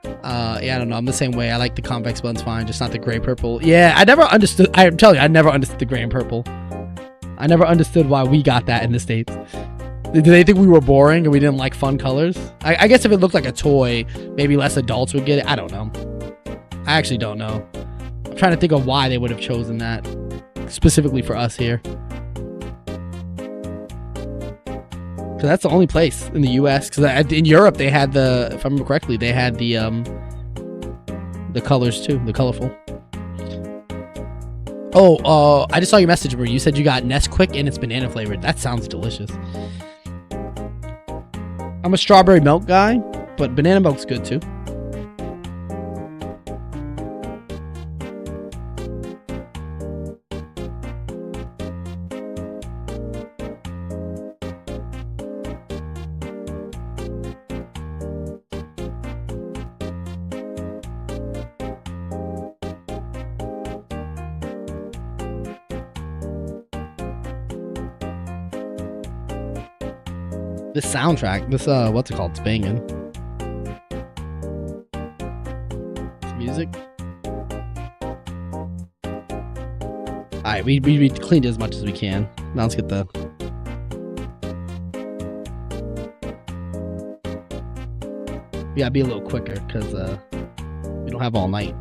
Yeah, I don't know. I'm the same way. I like the convex buttons fine, just not the gray purple. Yeah, I never understood. I'm telling you, I never understood the gray and purple. I never understood why we got that in the States. Did they think we were boring and we didn't like fun colors? I guess if it looked like a toy, maybe less adults would get it. I don't know. I actually don't know. I'm trying to think of why they would have chosen that specifically for us here. Because that's the only place in the U.S. Because in Europe they had if I remember correctly, they had the colors too, the colorful. Oh, I just saw your message where you said you got Nesquik and it's banana flavored. That sounds delicious. I'm a strawberry milk guy, but banana milk's good too. This soundtrack, what's it called? It's banging. It's music. Alright, we cleaned it as much as we can. Now let's get the... We gotta be a little quicker, because we don't have all night.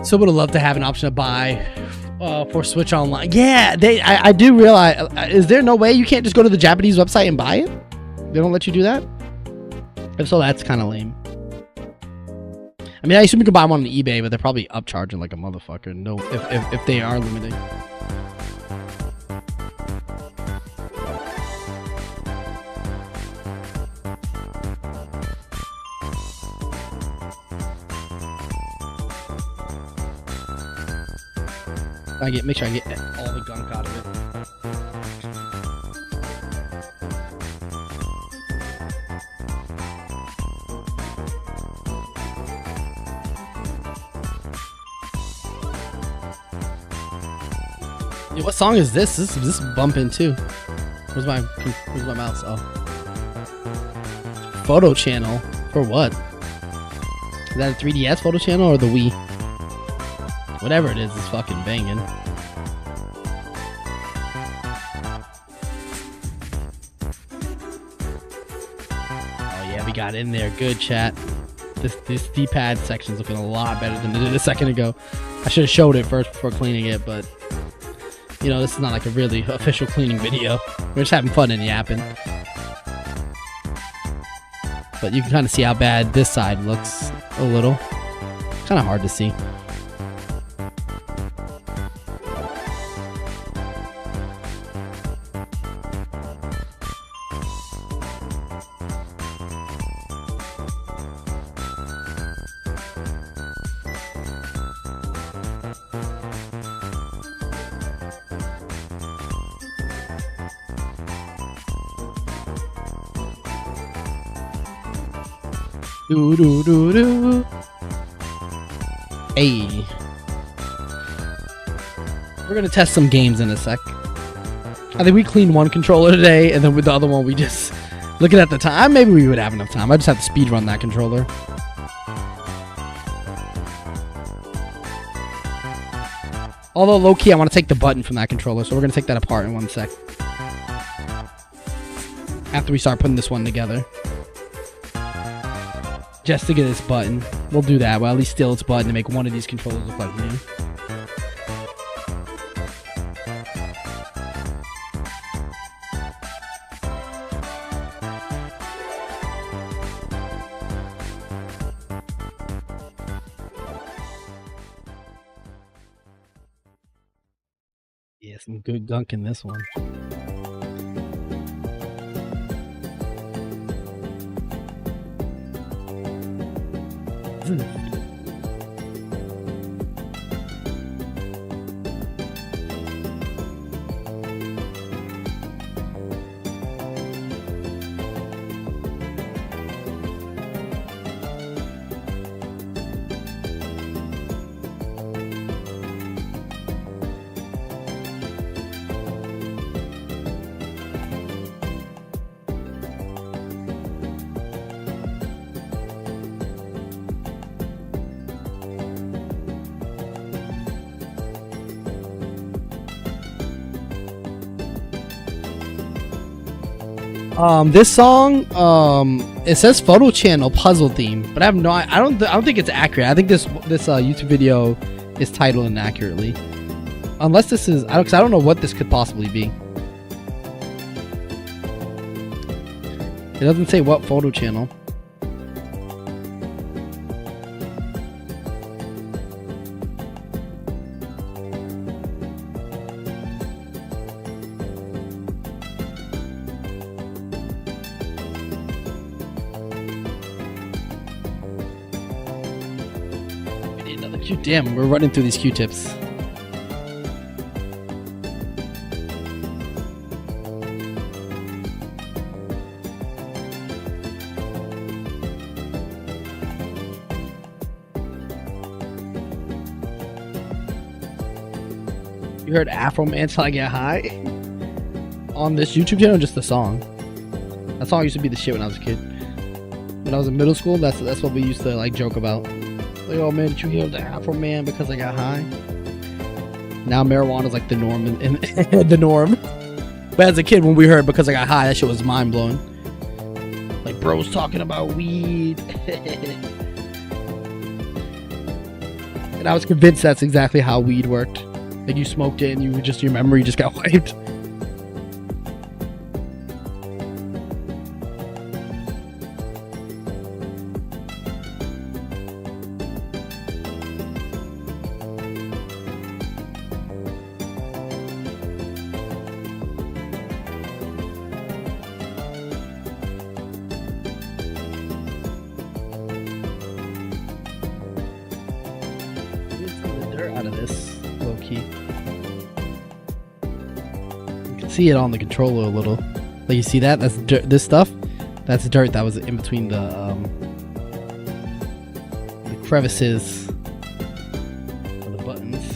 So would have loved to have an option to buy for Switch Online. Yeah, I do realize. Is there no way you can't just go to the Japanese website and buy it? They don't let you do that? If so, that's kind of lame. I mean, I assume you can buy them on eBay, but they're probably upcharging like a motherfucker. No, if they are limited. Make sure I get all the gunk out of it. Yeah, what song is this? This is bumping too. Where's my mouse? Oh, photo channel for what? Is that a 3DS photo channel or the Wii? Whatever it is fucking banging. Oh yeah, got in there good, chat. This D-pad section is looking a lot better than it did a second ago. I should have showed it first before cleaning it, but you know, this is not like a really official cleaning video. We're just having fun and yapping. But you can kind of see how bad this side looks a little. Kind of hard to see. Do do do do. Hey. We're gonna test some games in a sec. I think we cleaned one controller today, and then with the other one, we just looking at the time. Maybe we would have enough time. I just have to speed run that controller. Although low key, I want to take the button from that controller, so we're gonna take that apart in one sec. After we start putting this one together. Just to get this button. We'll do that. Well, at least steal its button to make one of these controllers look like new. Yeah, some good gunk in this one. This song, it says photo channel puzzle theme, but I don't think it's accurate. I think this YouTube video is titled inaccurately, unless this is, I don't know what this could possibly be. It doesn't say what photo channel. Damn, we're running through these Q-tips. You heard Afro Man Till I Get High on this YouTube channel? Just the song. That song used to be the shit when I was a kid. When I was in middle school, that's what we used to like joke about. Like, oh man, did you hear the Afro Man because I got high? Now marijuana is like the norm and the norm. But as a kid, when we heard because I got high, that shit was mind blowing. Like bros talking about weed. And I was convinced that's exactly how weed worked. Like you smoked it and your memory just got wiped. Out of this low key. You can see it on the controller a little. Like you see that? That's dirt. This stuff. That's dirt that was in between the crevices of the buttons.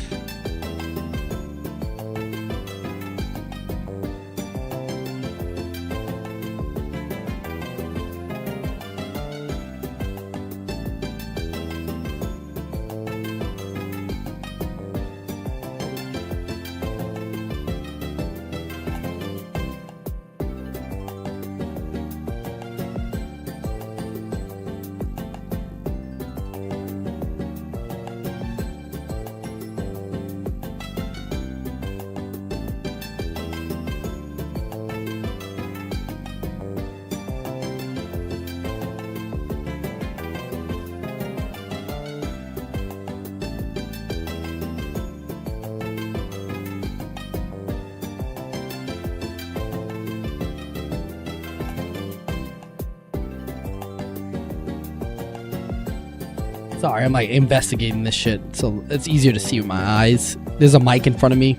Sorry, I'm like investigating this shit, so it's easier to see with my eyes. There's a mic in front of me.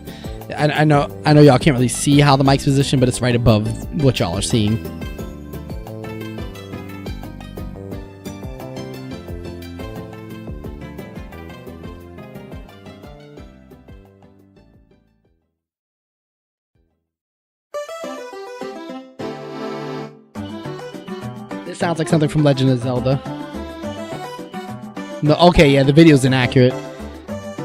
I know y'all can't really see how the mic's positioned, but it's right above what y'all are seeing. This sounds like something from Legend of Zelda. No, okay, yeah, the video's inaccurate.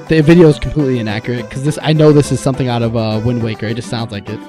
The video is completely inaccurate because I know this is something out of Wind Waker. It just sounds like it.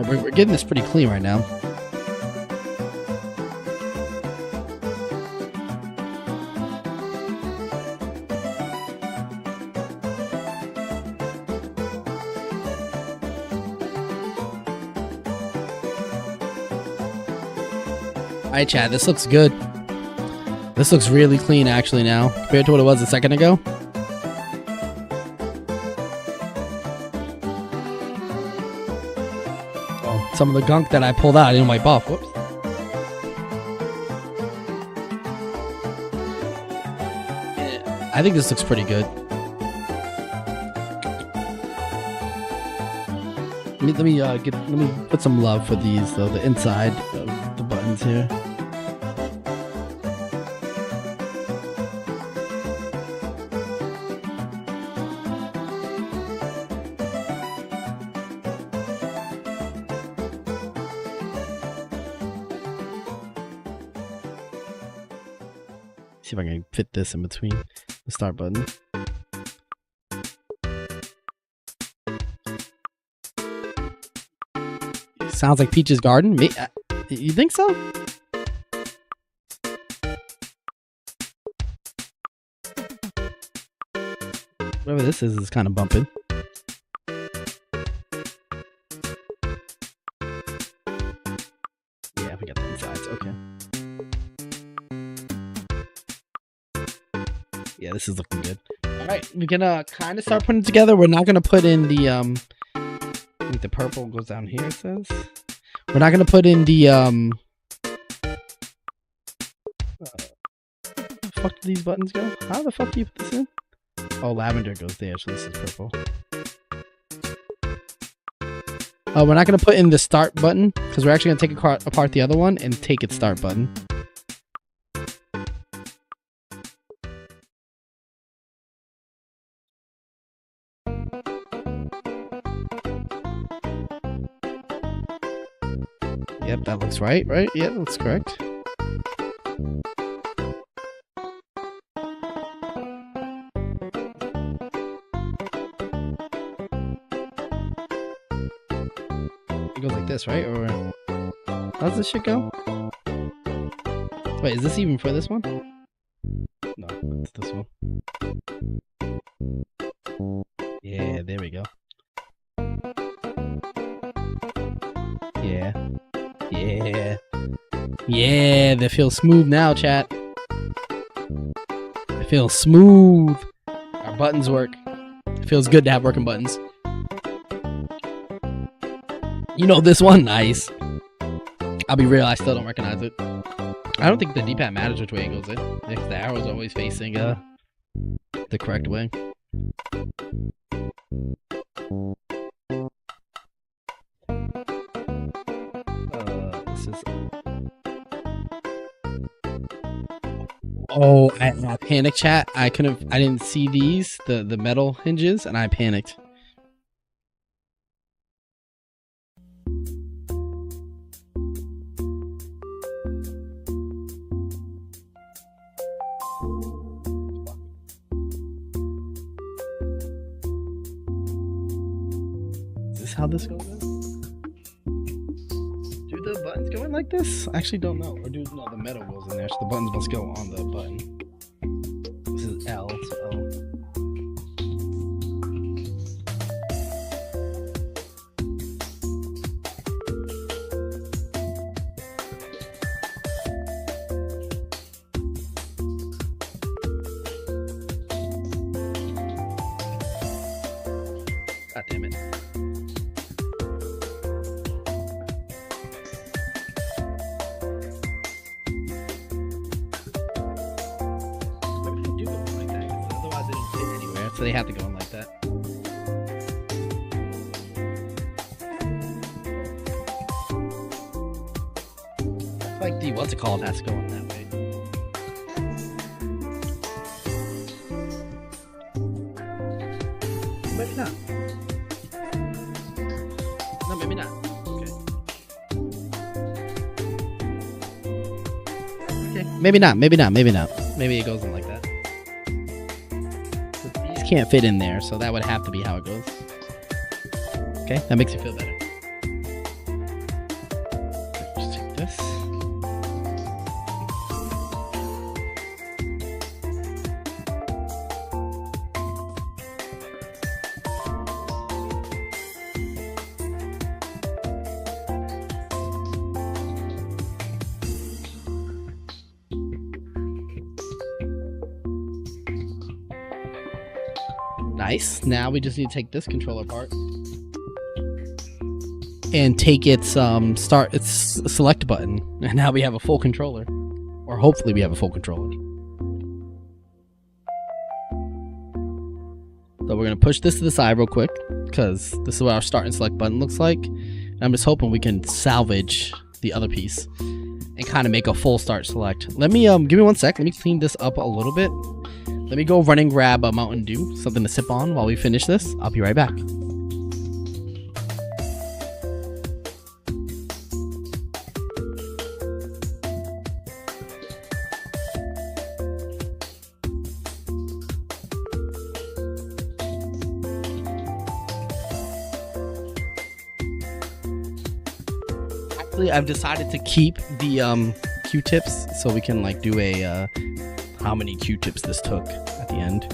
We're getting this pretty clean right now. Alright, chat, this looks good. This looks really clean actually now, compared to what it was a second ago. Some of the gunk that I pulled out, I didn't wipe off. Whoops. Yeah, I think this looks pretty good. Let me put some love for these though. The inside of the buttons here. See if I can fit this in between the start button. Sounds like Peach's Garden. You think so? Whatever this is kind of bumping. Yeah, we got the insides. Okay. Yeah, this is looking good. All right, we're gonna kind of start putting it together. We're not gonna put in the I think the purple goes down here. It says we're not gonna put in the the fuck do these buttons go? How the fuck do you put this in? Oh, lavender goes there, so this is purple. Oh, we're not gonna put in the start button because we're actually gonna take apart the other one and take its start button. Yep, that looks right? Yeah, that's correct. It goes like this, right? Or how does this shit go? Wait, is this even for this one? No, it's this one. Yeah, there we go. Yeah. Yeah. Yeah, they feel smooth now, chat. They feel smooth. Our buttons work. It feels good to have working buttons. You know this one? Nice. I'll be real, I still don't recognize it. I don't think the D-pad matters which way it goes in. If the arrow's always facing the correct way. Oh, I panicked, chat. I didn't see these, the metal hinges, and I panicked. this how this goes? Do the buttons go in like this? I actually don't know. Or no, the metal goes in there, so the buttons must go on the button. This is L, so L. God damn it. Maybe they do go in like that, 'cause otherwise they don't fit anywhere, so they have to go in like that. It's like the what's it called has to go in that way. Maybe not. No, maybe not. Okay. Okay. Maybe not. Maybe not. Maybe not. Maybe it goes in like that. But these can't fit in there, so that would have to be how it goes. Okay, that makes me feel better. Just take this. Nice. Now we just need to take this controller part and take its select button, and now we have a full controller, or hopefully we have a full controller. So we're gonna push this to the side real quick because this is what our start and select button looks like. And I'm just hoping we can salvage the other piece and kind of make a full start select. Let me give me 1 sec. Let me clean this up a little bit. Let me go run and grab a Mountain Dew, something to sip on while we finish this. I'll be right back. Actually, I've decided to keep the Q-tips so we can like do a how many Q-tips this took at the end.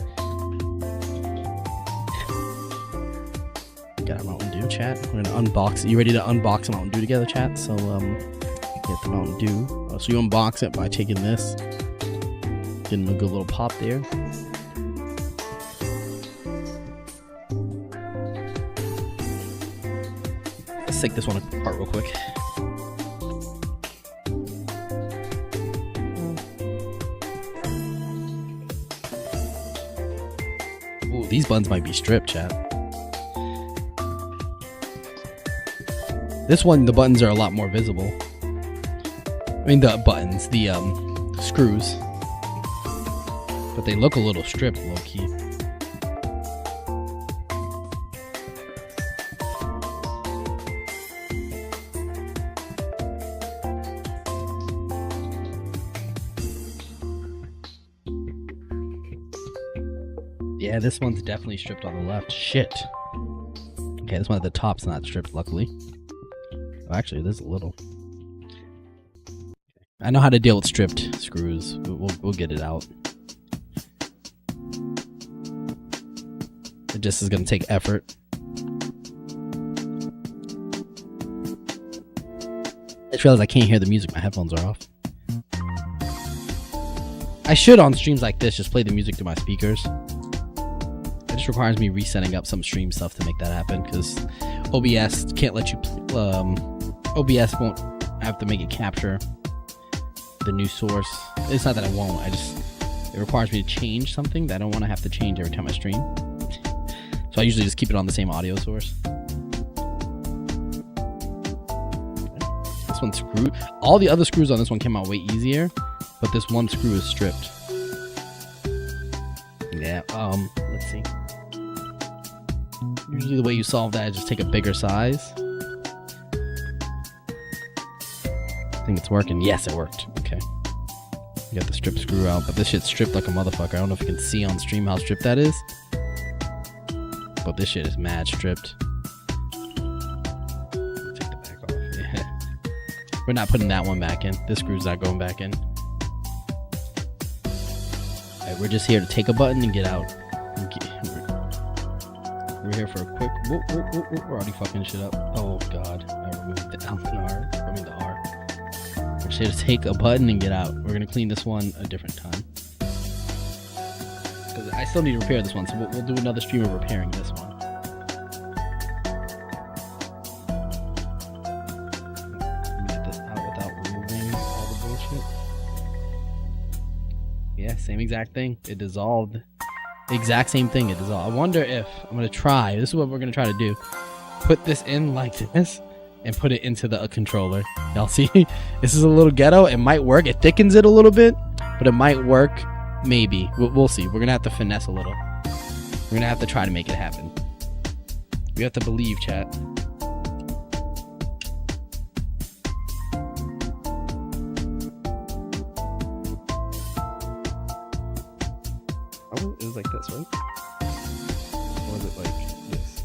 Got a Mountain Dew, chat. We're gonna unbox. You ready to unbox a Mountain Dew together, chat? So get the Mountain Dew. So you unbox it by taking this, getting a good little pop there. Let's take this one apart real quick. These buttons might be stripped, chat. This one, the buttons are a lot more visible. I mean, the buttons, the screws. But they look a little stripped, low-key. Yeah, this one's definitely stripped on the left. Shit. Okay, this one at the top's not stripped, luckily. Oh, actually, it is a little. I know how to deal with stripped screws. We'll get it out. It just is going to take effort. I just realized I can't hear the music. My headphones are off. I should, on streams like this, just play the music through my speakers. It just requires me resetting up some stream stuff to make that happen, because OBS can't let you OBS won't have to make it capture the new source. It's not that I won't, it requires me to change something that I don't want to have to change every time I stream. So I usually just keep it on the same audio source. This one's screwed. All the other screws on this one came out way easier, but this one screw is stripped. Yeah, let's see. Usually the way you solve that is just take a bigger size. I think it's working. Yes, it worked. Okay. You got the strip screw out, but this shit's stripped like a motherfucker. I don't know if you can see on stream how stripped that is, but this shit is mad stripped. We're not putting that one back in. This screw's not going back in. Alright, we're just here to take a button and get out. We're here for a quick... Whoop, whoop, whoop, whoop. We're already fucking shit up. Oh, God. I removed the L and R. I mean, the R. We're just here to take a button and get out. We're going to clean this one a different time. Because I still need to repair this one, so we'll do another stream of repairing this one. Get this out without removing all the bullshit. Yeah, same exact thing. It dissolved. The exact same thing. It dissolved. I wonder if I'm gonna try. This is what we're gonna try to do. Put this in like this and put it into the controller. Y'all see? This is a little ghetto. It might work. It thickens it a little bit, but it might work. Maybe. We'll see. We're gonna have to finesse a little. We're gonna have to try to make it happen. We have to believe, chat. It was like this, right? Or was it like this?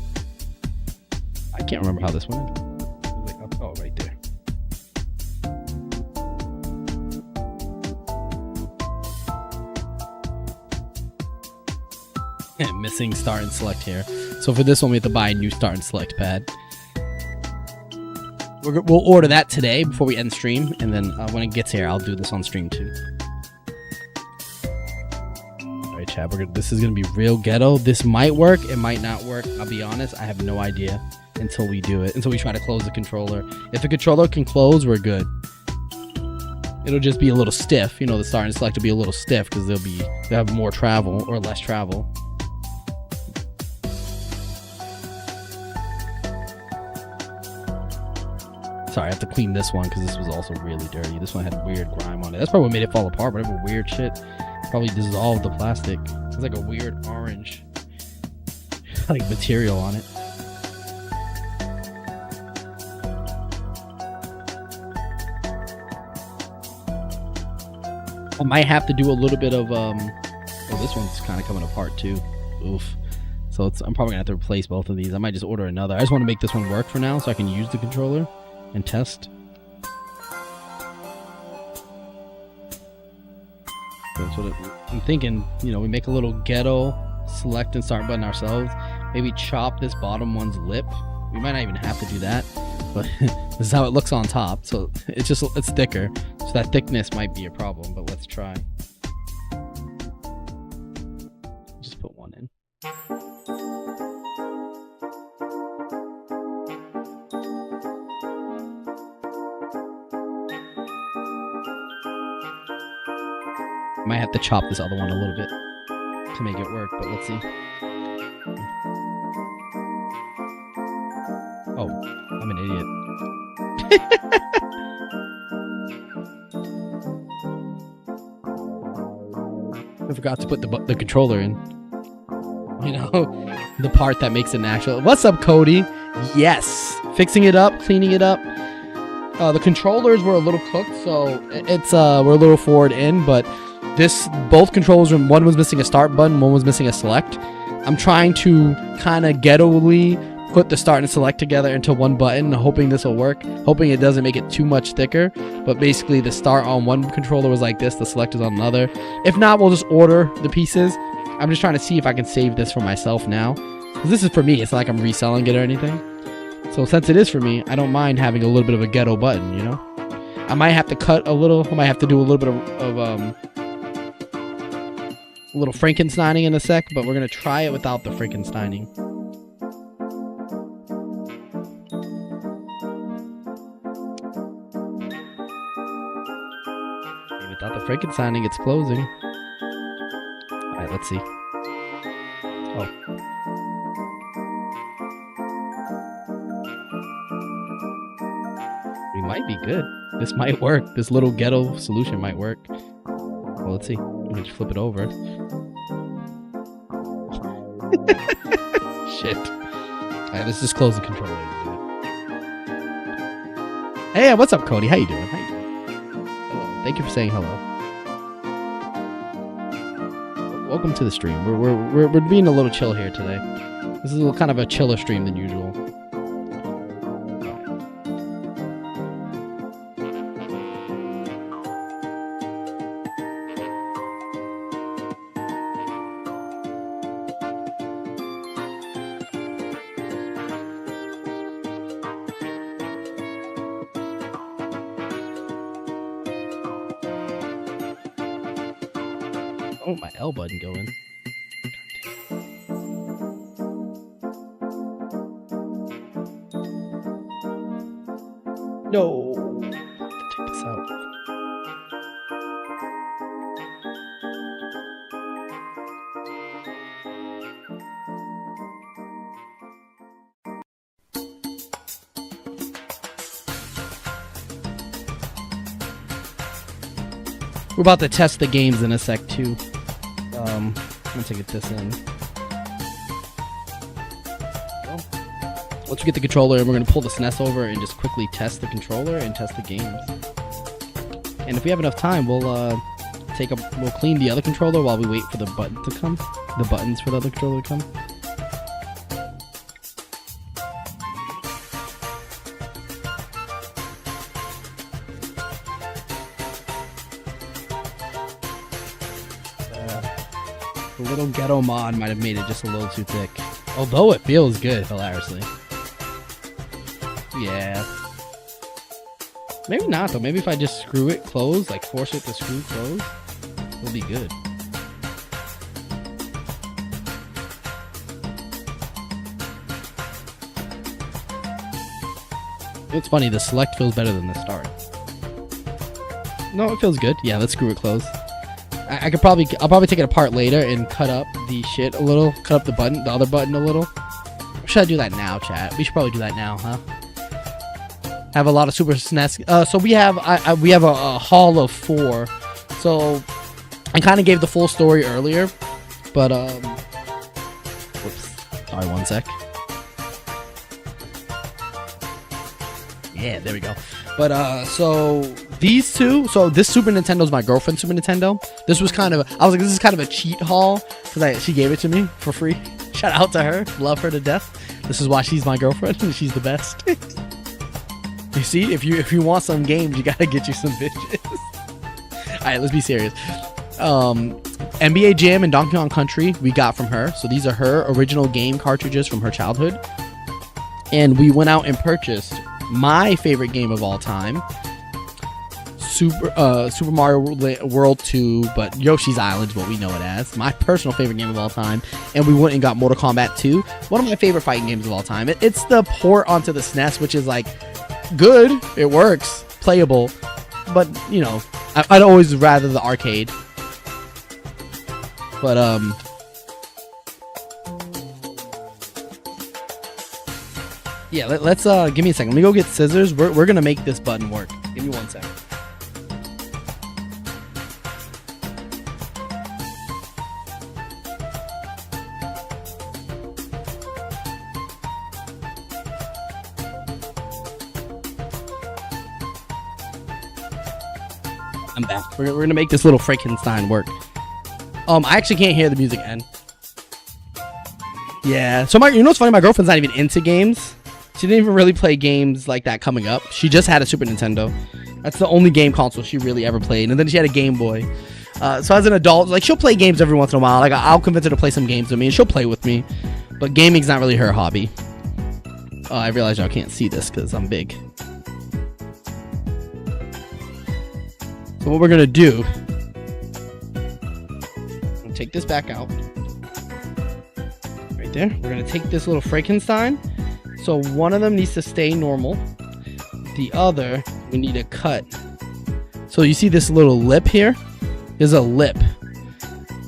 I can't remember how this went. It was like up, oh, right there. Missing start and select here. So for this one, we have to buy a new start and select pad. We'll order that today before we end stream, and then when it gets here, I'll do this on stream too. Chat, this is gonna be real ghetto. This might work, it might not work. I'll be honest, I have no idea until we do it, until we try to close the controller. If the controller can close, we're good. It'll just be a little stiff, you know. The start and select will be a little stiff because they'll have more travel or less travel. Sorry, I have to clean this one because this was also really dirty. This one had weird grime on it. That's probably what made it fall apart. Whatever weird shit probably dissolved the plastic. It's like a weird orange like material on it. I might have to do a little bit of oh, this one's kind of coming apart too. Oof. So I'm probably gonna have to replace both of these. I might just order another. I just want to make this one work for now so I can use the controller and test. That's what I'm thinking. You know, we make a little ghetto select and start button ourselves. Maybe chop this bottom one's lip. We might not even have to do that, but this is how it looks on top. So it's thicker. So that thickness might be a problem, but let's try. Just put one in. Might have to chop this other one a little bit to make it work, but let's see. Oh, I'm an idiot. I forgot to put the controller in. You know, the part that makes it natural. What's up, Cody? Yes, fixing it up, cleaning it up. The controllers were a little cooked, so it's we're a little forward in, but both controllers, one was missing a start button, one was missing a select. I'm trying to kind of ghettoly put the start and select together into one button, hoping this will work, hoping it doesn't make it too much thicker. But basically the start on one controller was like this, the select is on another. If not, we'll just order the pieces. I'm just trying to see if I can save this for myself now, because this is for me. It's not like I'm reselling it or anything. So since it is for me, I don't mind having a little bit of a ghetto button, you know. I might have to cut a little. I might have to do a little bit of a little Frankensteining in a sec, but we're gonna try it without the Frankensteining. Maybe without the Frankensteining, it's closing. All right, let's see. Oh. We might be good. This might work. This little ghetto solution might work. Well, let's see. We can just flip it over. Shit. Alright, let's just close the controller. Hey, what's up, Cody? How you doing? Hello. Thank you for saying hello. Welcome to the stream. We're being a little chill here today. This is a little kind of a chiller stream than usual. Oh, my L button going. No. I have to take this out. We're about to test the games in a sec too. Once I get this in. Once we get the controller, and we're gonna pull the SNES over and just quickly test the controller and test the games. And if we have enough time, we'll clean the other controller while we wait for the button to come. The buttons for the other controller to come. The little ghetto mod might have made it just a little too thick. Although it feels good, hilariously. Yeah. Maybe not, though. Maybe if I just screw it closed, like force it to screw closed, it'll be good. It's funny, the select feels better than the start. No, it feels good. Yeah, let's screw it closed. I'll probably take it apart later and cut up the shit a little. Cut up the other button a little. Or should I do that now, chat? We should probably do that now, huh? Have a lot of Super SNES. So we have a haul of 4. So I kind of gave the full story earlier, but whoops. Sorry, one sec. Yeah, there we go. But so these two, so this Super Nintendo is my girlfriend's Super Nintendo. This was kind of, I was like, this is kind of a cheat haul because she gave it to me for free. Shout out to her, love her to death. This is why she's my girlfriend and she's the best. You see, if you want some games, you gotta get you some bitches. All right, let's be serious. NBA Jam and Donkey Kong Country we got from her. So these are her original game cartridges from her childhood. And we went out and purchased my favorite game of all time, Super Mario World 2, but Yoshi's Island is what we know it as. My personal favorite game of all time. And we went and got Mortal Kombat 2, one of my favorite fighting games of all time. It's the port onto the SNES, which is like good. It works, playable, but you know, I'd always rather the arcade. But yeah, let's give me a second. Let me go get scissors. We're gonna make this button work. Give me 1 second. I'm back. We're gonna make this little Frankenstein work. I actually can't hear the music end. Yeah. So you know what's funny? My girlfriend's not even into games. She didn't even really play games like that coming up. She just had a Super Nintendo. That's the only game console she really ever played. And then she had a Game Boy. So as an adult, like she'll play games every once in a while. Like I'll convince her to play some games with me, and she'll play with me. But gaming's not really her hobby. I realize y'all can't see this because I'm big. So what we're gonna do? I'm gonna take this back out. Right there. We're gonna take this little Frankenstein. So one of them needs to stay normal. The other, we need to cut. So you see this little lip here? There's a lip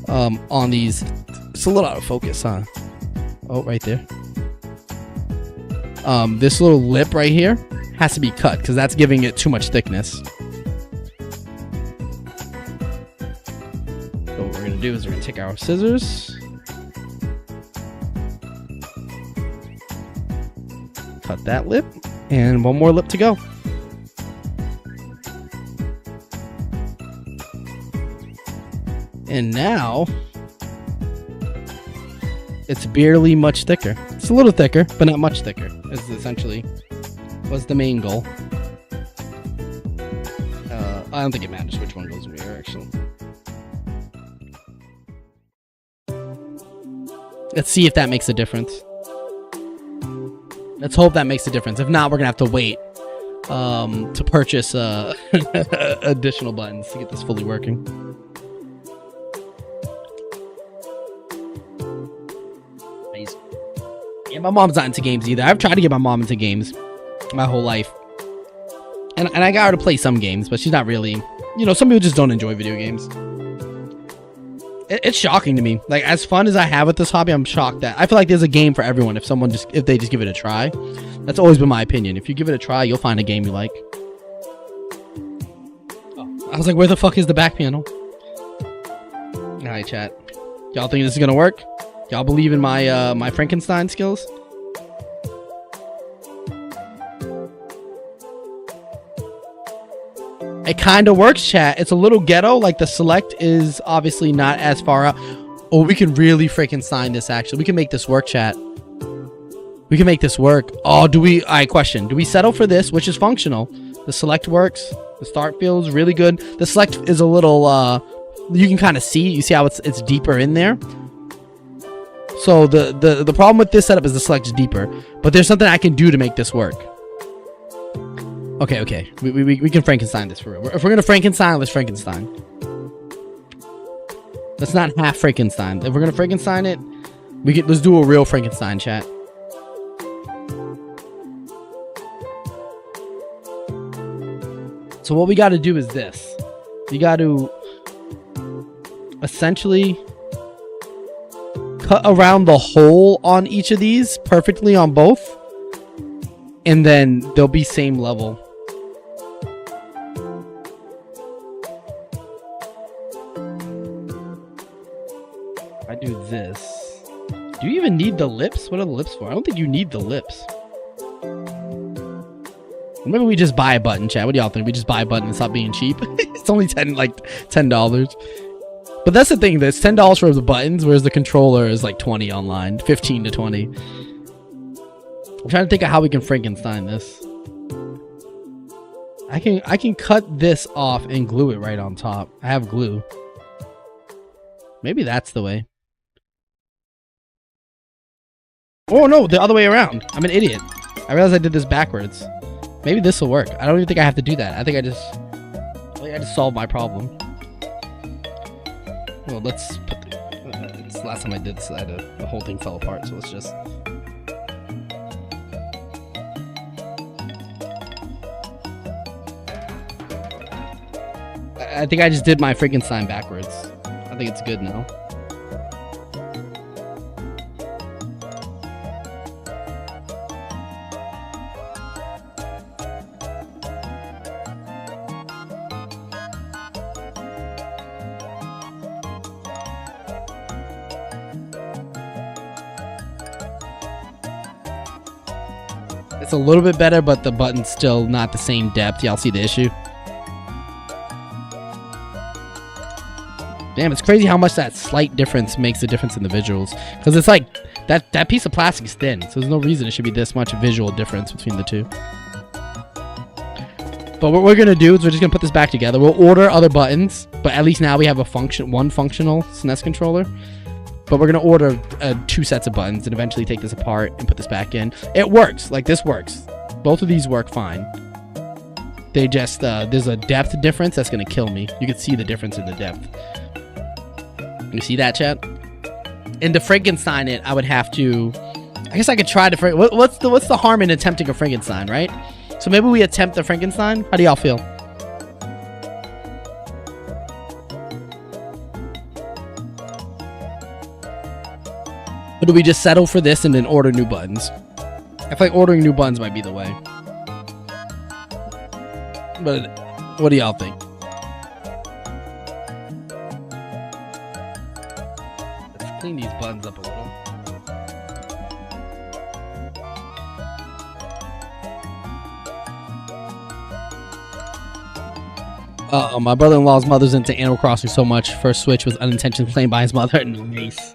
on these. It's a little out of focus, huh? Oh, right there. This little lip right here has to be cut because that's giving it too much thickness. So what we're gonna do is we're gonna take our scissors. Cut that lip, and one more lip to go. And now, it's barely much thicker. It's a little thicker, but not much thicker. Is essentially was the main goal. I don't think it matters which one goes where, actually. Let's see if that makes a difference. Let's hope that makes a difference. If not, we're gonna have to wait to purchase additional buttons to get this fully working. Yeah, my mom's not into games either. I've tried to get my mom into games my whole life. And I got her to play some games, but she's not really... You know, some people just don't enjoy video games. It's shocking to me. Like, as fun as I have with this hobby, I'm shocked that... I feel like there's a game for everyone if they just give it a try. That's always been my opinion. If you give it a try, you'll find a game you like. Oh, I was like, where the fuck is the back panel? Alright, chat. Y'all think this is gonna work? Y'all believe in my my Frankenstein skills? It kind of works, chat. It's a little ghetto. Like, the select is obviously not as far out. Oh, we can really Frankenstein this, actually. We can make this work, chat. We can make this work. Oh, do we... Alright, question. Do we settle for this, which is functional? The select works. The start feels really good. The select is a little... you can kind of see. You see how it's deeper in there? So, the problem with this setup is the select is deeper. But there's something I can do to make this work. Okay. We can Frankenstein this for real. If we're gonna Frankenstein, let's Frankenstein. Let's not half Frankenstein. If we're gonna Frankenstein it, let's do a real Frankenstein, chat. So what we got to do is this. You got to essentially cut around the hole on each of these perfectly on both, and then they'll be same level. I do this. Do you even need the lips? What are the lips for? I don't think you need the lips. Maybe we just buy a button, chat. What do y'all think? We just buy a button and stop being cheap? It's only $10. But that's the thing. That's $10 for the buttons, whereas the controller is like 20 online. 15 to 20. I'm trying to think of how we can Frankenstein this. I can cut this off and glue it right on top. I have glue. Maybe that's the way. Oh no, the other way around. I'm an idiot. I realized I did this backwards. Maybe this will work. I don't even think I have to do that. I think I just solved my problem. Well, let's put the... last time I did this, the whole thing fell apart, so let's just... I think I just did my Frankenstein backwards. I think it's good now. It's a little bit better, but the button's still not the same depth. Y'all see the issue? Damn, it's crazy how much that slight difference makes a difference in the visuals. Because it's like, that piece of plastic is thin, so there's no reason it should be this much visual difference between the two. But what we're going to do is we're just going to put this back together. We'll order other buttons, but at least now we have one functional SNES controller. But we're going to order 2 sets of buttons and eventually take this apart and put this back in. It works. Like, this works. Both of these work fine. They just, there's a depth difference that's going to kill me. You can see the difference in the depth. You see that, chat? And to Frankenstein it, I would have to... I guess I could try to... What's the harm in attempting a Frankenstein, right? So maybe we attempt the Frankenstein? How do y'all feel? Or do we just settle for this and then order new buttons? I feel like ordering new buttons might be the way. But what do y'all think? Let's clean these buttons up a little. Uh-oh, my brother-in-law's mother's into Animal Crossing so much. First Switch was unintentionally played by his mother. Nice.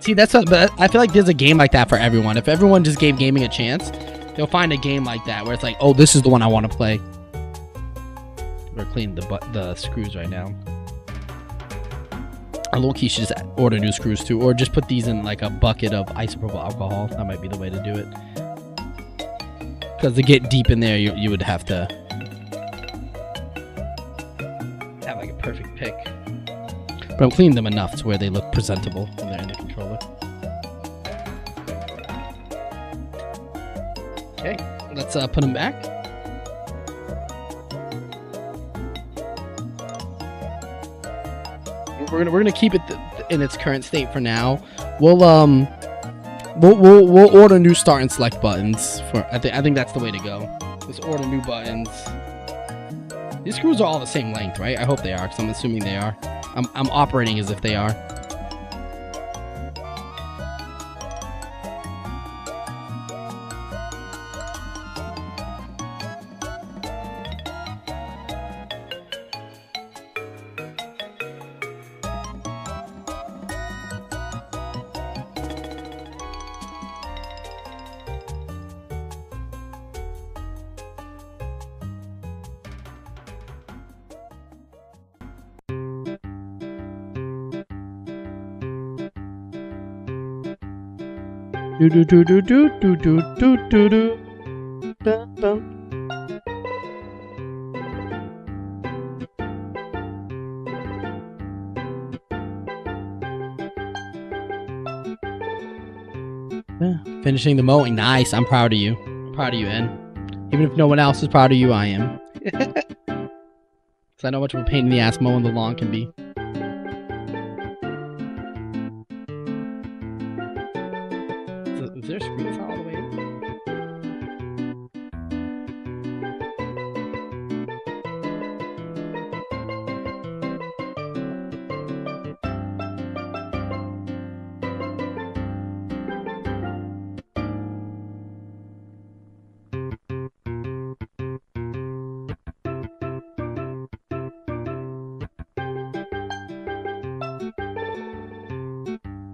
See, but I feel like there's a game like that for everyone. If everyone just gave gaming a chance, they'll find a game like that where it's like, oh, this is the one I want to play. We're cleaning the screws right now. I low-key should just order new screws too, or just put these in like a bucket of isopropyl alcohol. That might be the way to do it. Because to get deep in there, you would have to have like a perfect pick. But I'm cleaning them enough to where they look presentable when they're in the controller. Okay, let's put them back. We're gonna keep it in its current state for now. We'll order new start and select buttons for. I think that's the way to go. Let's order new buttons. These screws are all the same length, right? I hope they are, because I'm assuming they are. I'm operating as if they are. Do do do do do do do do do do. Dun, dun. Finishing the mowing. Nice. I'm proud of you. I'm proud of you, En. Even if no one else is proud of you, I am. Because I know how much of a pain in the ass mowing the lawn can be. Is there a screen that's all the way in?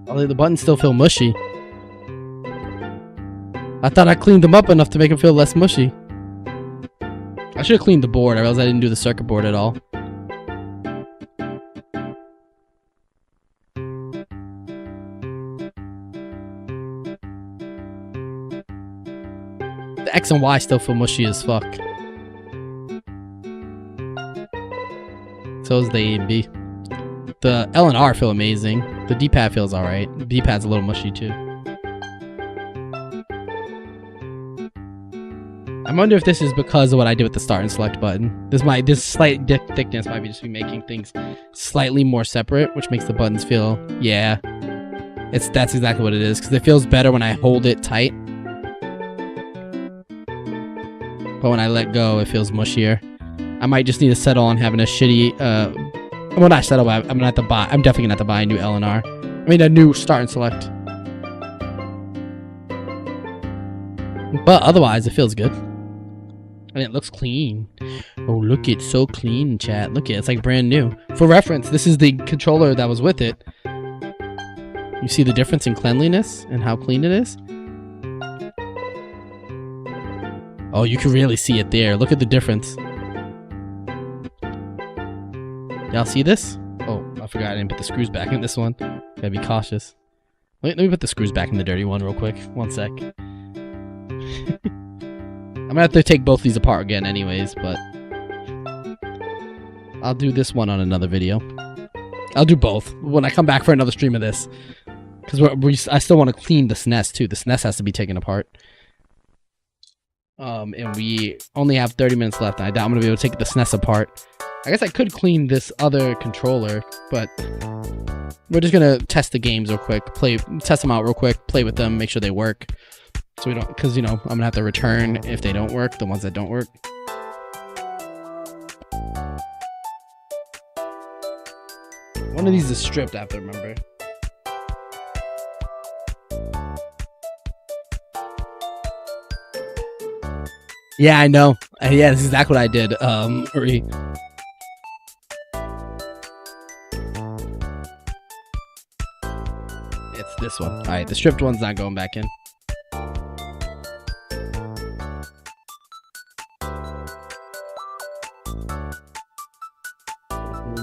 Oh, the buttons still feel mushy. I thought I cleaned them up enough to make them feel less mushy. I should have cleaned the board. I realized I didn't do the circuit board at all. The X and Y still feel mushy as fuck. So is the A and B. The L and R feel amazing. The D-pad feels alright. The D-pad's a little mushy too. I wonder if this is because of what I did with the start and select button. This slight thickness might be just be making things slightly more separate, which makes the buttons feel, yeah. That's exactly what it is, because it feels better when I hold it tight. But when I let go, it feels mushier. I might just need to settle on having a shitty, well, not settle, but I'm definitely gonna have to buy a new L and R. I mean, a new start and select. But otherwise, it feels good. And it looks clean. Oh, look, it's so clean, chat. Look, it's like brand new. For reference, this is the controller that was with it. You see the difference in cleanliness and how clean it is? Oh, you can really see it there. Look at the difference. Y'all see this? Oh, I forgot I didn't put the screws back in this one. Gotta be cautious. Let me put the screws back in the dirty one real quick. One sec. I'm gonna have to take both these apart again anyways, but I'll do this one on another video. I'll do both when I come back for another stream of this. Because I still want to clean the SNES too. The SNES has to be taken apart. And we only have 30 minutes left. I doubt I'm gonna be able to take the SNES apart. I guess I could clean this other controller, but we're just gonna test the games real quick, test them out real quick, play with them, make sure they work. So we don't, because, you know, I'm gonna have to return if they don't work, the ones that don't work. One of these is stripped, I have to remember. Yeah, I know. Yeah, this is exactly what I did. Marie. It's this one. Alright, the stripped one's not going back in.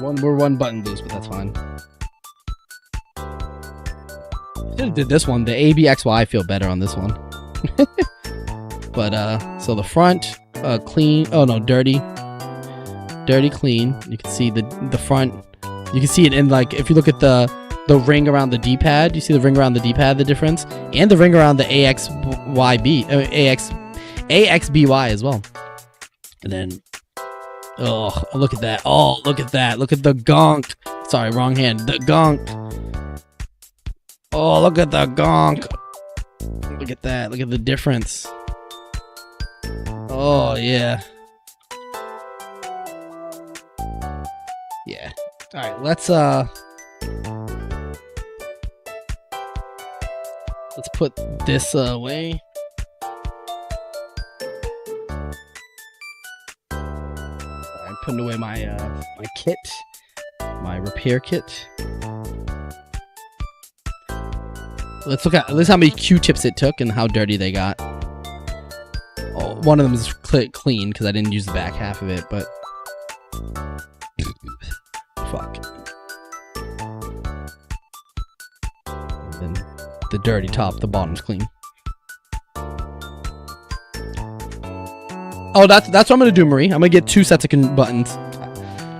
We're one button loose, but that's fine. Should have did this one. The ABXY feel better on this one. But so the front clean. Oh no, dirty, clean. You can see the front. You can see it in, like, if you look at the ring around the D-pad. You see the ring around the D-pad, the difference, and the ring around the AXBY as well. And then, oh, look at that. Oh, look at that. Look at the gonk. Sorry, wrong hand. The gonk. Oh, look at the gonk. Look at that. Look at the difference. Oh, yeah. Yeah. All right, let's put this away. I'm putting away my my kit, my repair kit. Let's look at how many Q-tips it took and how dirty they got. Oh, one of them is clean because I didn't use the back half of it, but fuck. And then the dirty top, the bottom's clean. Oh, that's what I'm gonna do, Marie. I'm gonna get 2 sets of buttons.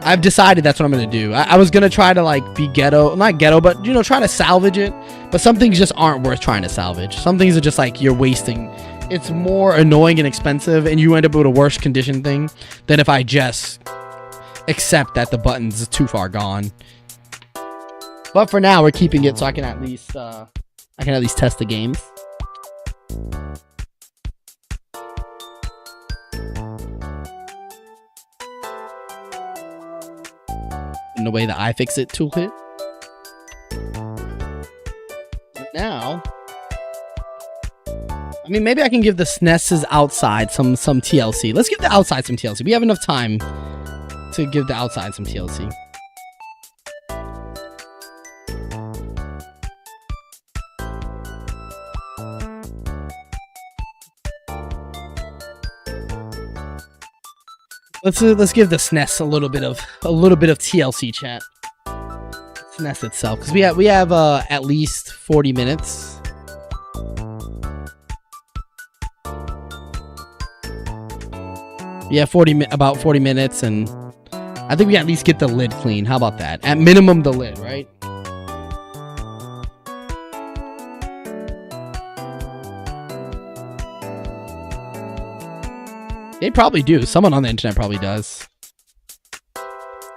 I've decided that's what I'm gonna do. I was gonna try to like be ghetto, not ghetto, but you know, try to salvage it. But some things just aren't worth trying to salvage. Some things are just like you're wasting. It's more annoying and expensive, and you end up with a worse condition thing than if I just accept that the buttons is too far gone. But for now, we're keeping it so I can at least test the games. In the way the iFixit toolkit. Now, I mean, maybe I can give the SNES's outside some TLC. Let's give the outside some TLC. We have enough time to give the outside some TLC. Let's give the SNES a little bit of TLC chat. SNES itself, because we have at least 40 minutes. Yeah, about 40 minutes, and I think we at least get the lid clean. How about that? At minimum, the lid, right? They probably do. Someone on the internet probably does.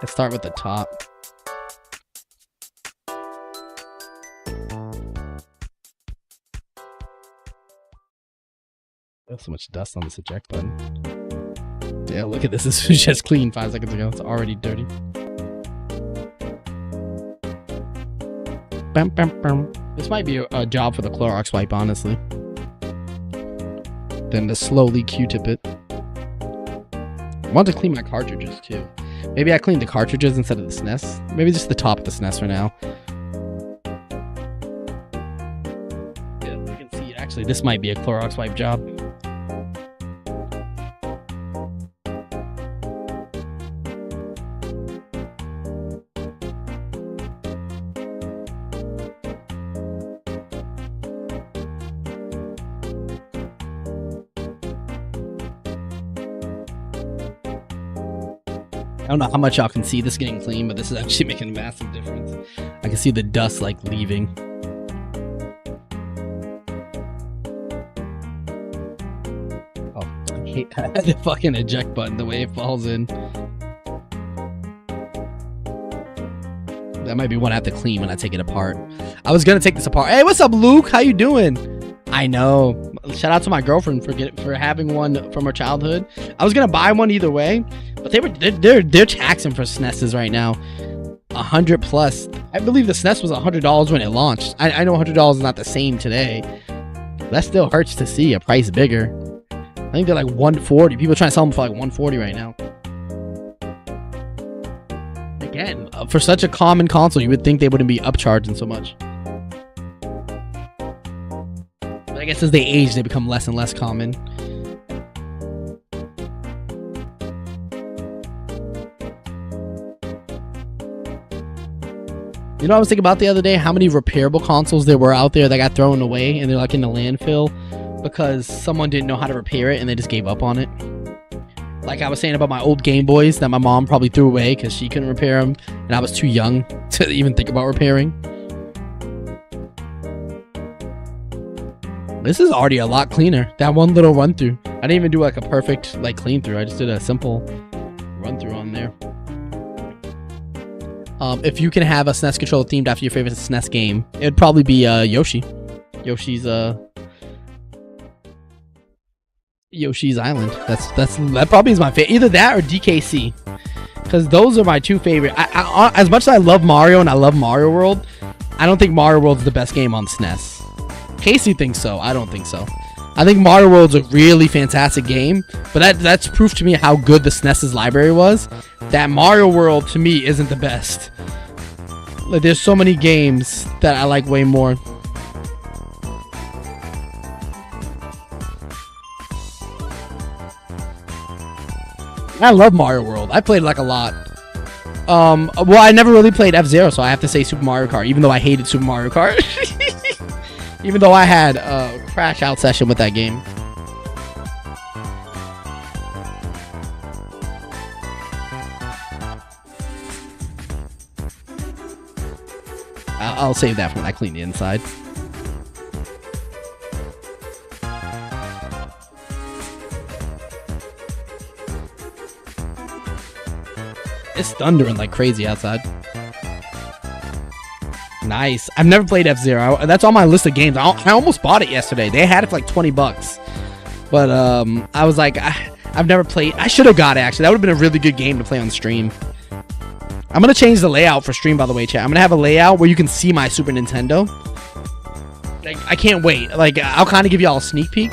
Let's start with the top. There's so much dust on this eject button. Yeah, look at this. This was just clean 5 seconds ago. It's already dirty. Bam, bam, bam. This might be a job for the Clorox wipe, honestly. Then to slowly Q-tip it. I want to clean my cartridges too. Maybe I clean the cartridges instead of the SNES. Maybe just the top of the SNES for now. Yeah, you can see actually this might be a Clorox wipe job. I don't know how much y'all can see this getting clean, but this is actually making a massive difference. I can see the dust like leaving. Oh, I hate the fucking eject button, the way it falls in. That might be one I have to clean when I take it apart. I was gonna take this apart. Hey, what's up, Luke? How you doing? I know. Shout out to my girlfriend for having one from her childhood. I was gonna buy one either way, but they're taxing for SNESs right now. 100 plus. I believe the SNES was $100 when it launched. I know $100 is not the same today. That still hurts to see a price bigger. I think they're like 140. People are trying to sell them for like 140 right now. Again, for such a common console, you would think they wouldn't be upcharging so much. But I guess as they age, they become less and less common. You know what I was thinking about the other day? How many repairable consoles there were out there that got thrown away and they're like in the landfill because someone didn't know how to repair it and they just gave up on it. Like I was saying about my old Game Boys that my mom probably threw away because she couldn't repair them and I was too young to even think about repairing. This is already a lot cleaner. That one little run through. I didn't even do like a perfect like clean through. I just did a simple run through on there. If you can have a SNES controller themed after your favorite SNES game, it'd probably be Yoshi. Yoshi's Island. That probably is my favorite. Either that or DKC, because those are my two favorite. I as much as I love Mario and I love Mario World, I don't think Mario World's the best game on SNES. Casey thinks so. I don't think so. I think Mario World's a really fantastic game, but that's proof to me how good the SNES's library was. That Mario World to me isn't the best. Like, there's so many games that I like way more. I love Mario World. I played like a lot. Well, I never really played F-Zero, so I have to say Super Mario Kart, even though I hated Super Mario Kart. Even though I had a crash out session with that game. I'll save that for when I clean the inside. It's thundering like crazy outside. Nice. I've never played F-Zero. That's on my list of games. I almost bought it yesterday. They had it for like $20. But I was like, I've never played. I should have got it, actually. That would have been a really good game to play on stream. I'm going to change the layout for stream, by the way, chat. I'm going to have a layout where you can see my Super Nintendo. Like, I can't wait. Like, I'll kind of give y'all a sneak peek.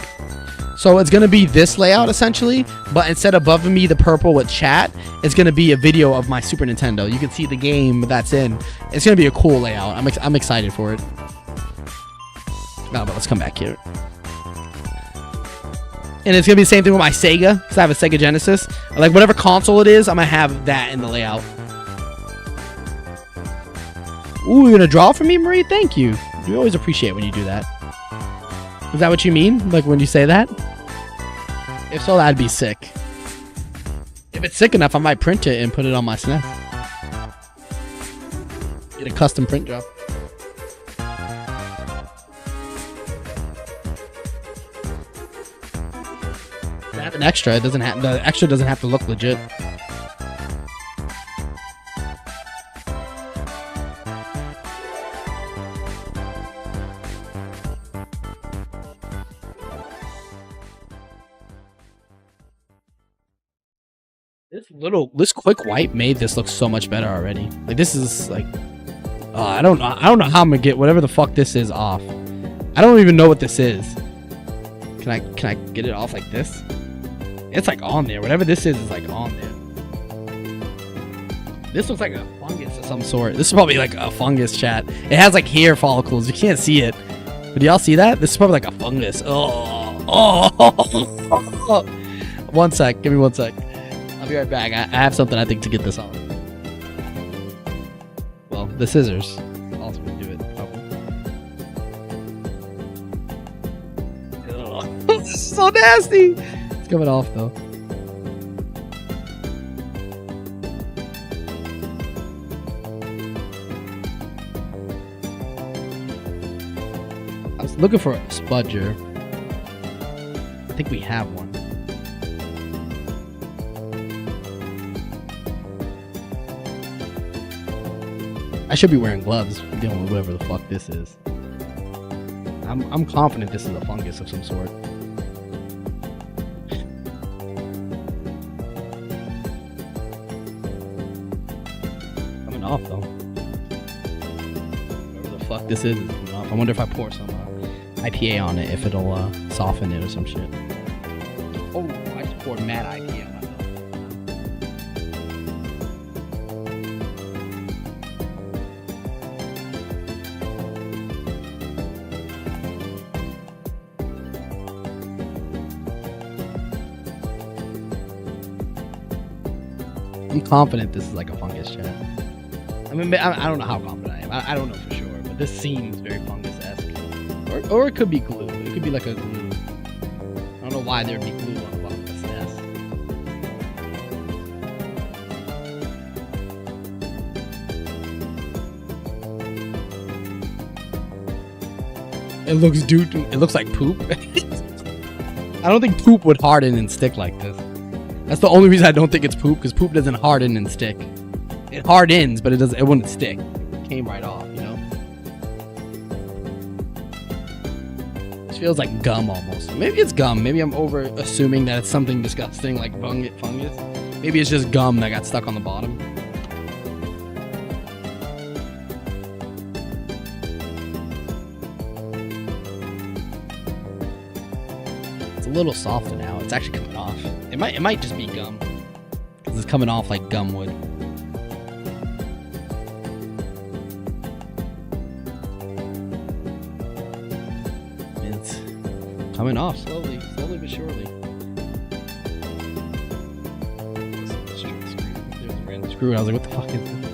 So it's going to be this layout, essentially. But instead of above me, the purple with chat, it's going to be a video of my Super Nintendo. You can see the game that's in. It's going to be a cool layout. I'm excited for it. No, but let's come back here. And it's going to be the same thing with my Sega, because I have a Sega Genesis. Like, whatever console it is, I'm going to have that in the layout. Ooh, you're going to draw for me, Marie? Thank you. We always appreciate when you do that. Is that what you mean? Like, when you say that? If so, that'd be sick. If it's sick enough, I might print it and put it on my SNES. Get a custom print job. If I have an extra, it doesn't have, the extra doesn't have to look legit. This quick wipe made this look so much better already. Like, this is like, I don't know how I'm gonna get whatever the fuck this is off. I don't even know what this is. Can I get it off like this? It's like on there. Whatever this is like on there. This looks like a fungus of some sort. This is probably like a fungus, chat. It has like hair follicles. You can't see it, but do y'all see that? This is probably like a fungus. Oh. One sec. Give me 1 sec. I'll be right back. I have something I think to get this on. Well, the scissors also would do it, probably. This is so nasty. It's coming off though. I was looking for a spudger. I think we have one. I should be wearing gloves dealing with whatever the fuck this is. I'm confident this is a fungus of some sort. Coming off though. Whatever the fuck this is coming off. I wonder if I pour some IPA on it, if it'll soften it or some shit. Oh, I just poured mad IPA on myself. I'm confident this is like a fungus, chat. I mean, I don't know how confident I am. I don't know for sure, but this seems very fungus-esque. Or it could be glue. It could be like a glue. I don't know why there'd be glue on the bottom of this nest. It looks It looks like poop. I don't think poop would harden and stick like this. That's the only reason I don't think it's poop, because poop doesn't harden and stick. It hardens, but it doesn't. It wouldn't stick. It came right off, you know. This feels like gum almost. Maybe it's gum. Maybe I'm over assuming that it's something disgusting like fungus. Maybe it's just gum that got stuck on the bottom. It's a little softer now. It's actually coming off. It might just be gum, because it's coming off like gum would. It's coming off slowly but surely. There's a random screw. I was like, what the fuck is this?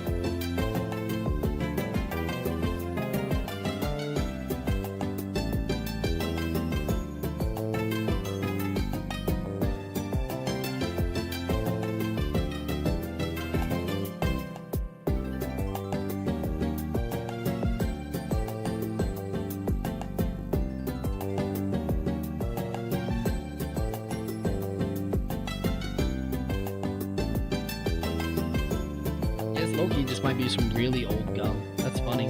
Loki just might be some really old gum. That's funny.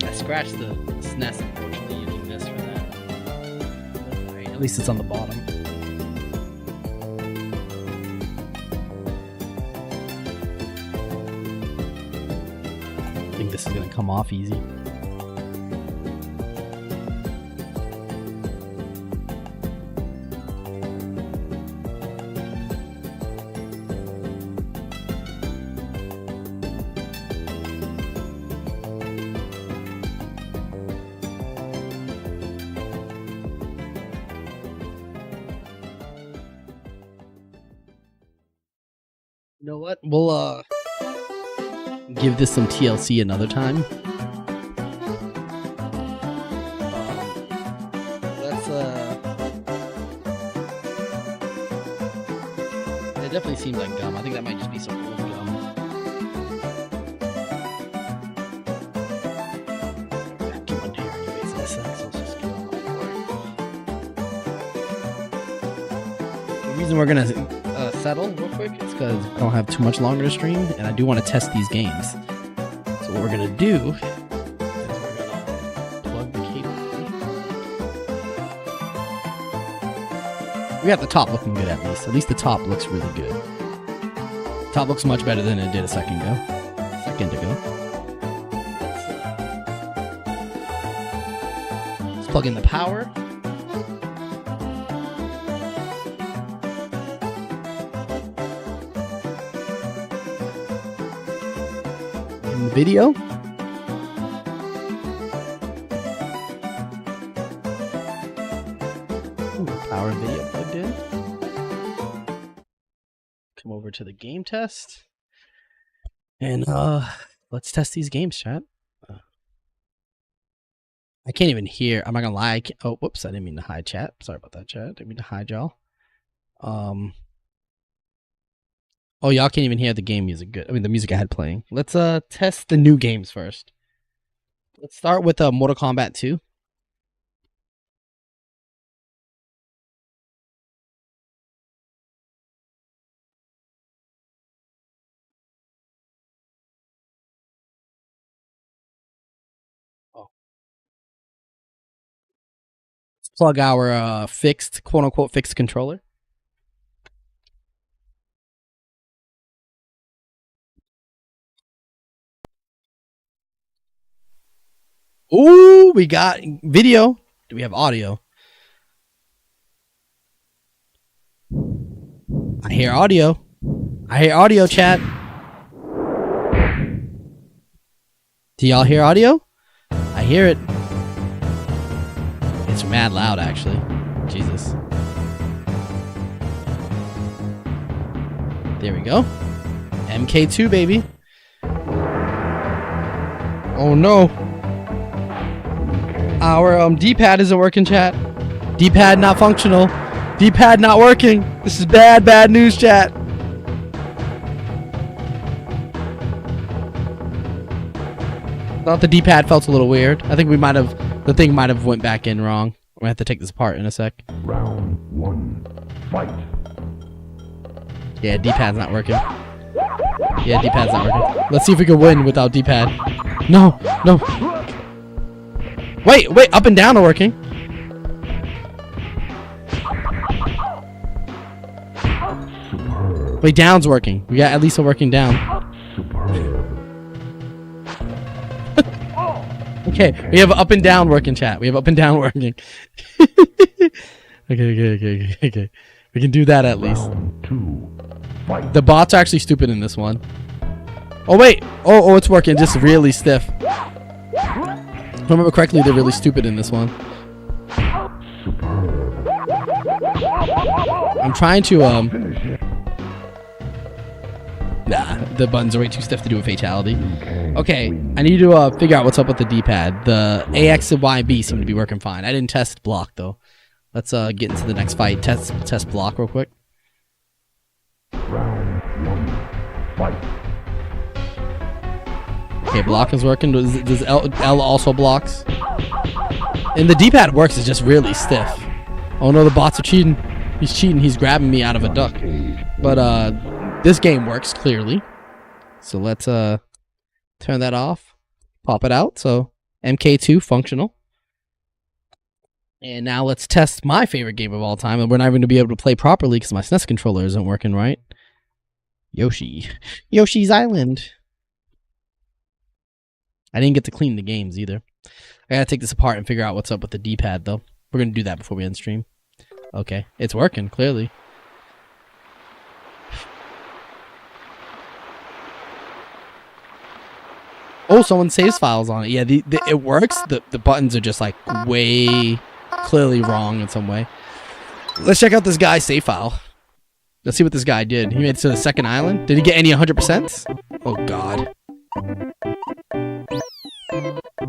I scratched the SNES, unfortunately, using this for that. Alright, at least it's on the bottom. I think this is gonna come off easy. You know what? We'll give this some TLC another time. It definitely seems like gum. I think that might just be some old gum. Get under here anyways. This sucks. Let's just get on the reason we're gonna settle real quick is because I don't have too much longer to stream, and I do want to test these games. So what we're gonna do is we're gonna plug the cable. We got the top looking good at least. At least the top looks really good. Top looks much better than it did a second ago. Let's plug in the power. The video. Ooh, power video plugged in. Come over to the game test. And let's test these games, chat. I can't even hear. I'm not gonna lie. Oh, whoops! I didn't mean to hide chat. Sorry about that, chat. Didn't mean to hide y'all. Oh, y'all can't even hear the game music good. I mean, the music I had playing. Let's test the new games first. Let's start with Mortal Kombat 2. Oh. Let's plug our fixed, quote unquote, fixed controller. Ooh, we got video. Do we have audio? I hear audio. I hear audio, chat. Do y'all hear audio? I hear it. It's mad loud, actually. Jesus. There we go. MK2, baby. Oh, no. Our D-pad isn't working, chat. D-pad not functional. D-pad not working. This is bad news, chat. Thought the D-pad felt a little weird. I think we might have The thing might have went back in wrong. We're gonna have to take this apart in a sec. Round 1. Fight. Yeah, D-pad's not working. Yeah, D-pad's not working. Let's see if we can win without D-pad. No, no. Wait, up and down are working. Superb. Wait, down's working. We got at least a working down. Superb. Okay, we have up and down working, chat. We have up and down working. Okay. We can do that at least. Round 2. Fight. The bots are actually stupid in this one. Oh, wait. Oh, it's working. Just really stiff. If I remember correctly, they're really stupid in this one. Superb. I'm trying to, Finish it. Nah, the buttons are way too stiff to do a fatality. Okay. Okay, I need to figure out what's up with the D-pad. The AX and Y and B seem to be working fine. I didn't test block, though. Let's get into the next fight. Test block real quick. Round 1. Fight. Okay, block is working. Does L also blocks? And the D-pad works. It's just really stiff. Oh no, the bots are cheating. He's cheating. He's grabbing me out of a duck. But this game works clearly. So let's turn that off. Pop it out. So MK2 functional. And now let's test my favorite game of all time. And we're not even going to be able to play properly because my SNES controller isn't working right. Yoshi's Island. I didn't get to clean the games either. I gotta take this apart and figure out what's up with the D-pad though. We're gonna do that before we end stream. Okay, it's working clearly. Oh, someone saves files on it. Yeah, it works. The buttons are just like way clearly wrong in some way. Let's check out this guy's save file. Let's see what this guy did. He made it to the second island. Did he get any 100%? Oh god.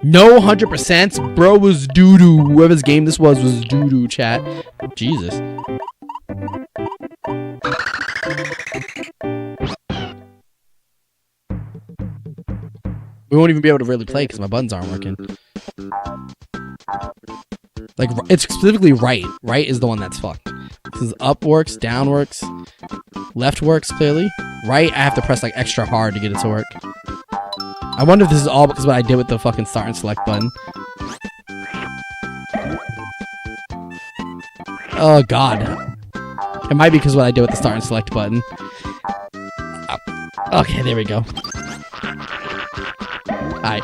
No 100%. Bro was doo-doo. Whoever's game this was doo-doo, chat. Jesus. We won't even be able to really play because my buttons aren't working. Like, it's specifically right. Right is the one that's fucked. Because up works, down works, left works clearly. Right, I have to press like extra hard to get it to work. I wonder if this is all because of what I did with the fucking start and select button. Oh god. It might be because of what I did with the start and select button. Okay, there we go. Alright.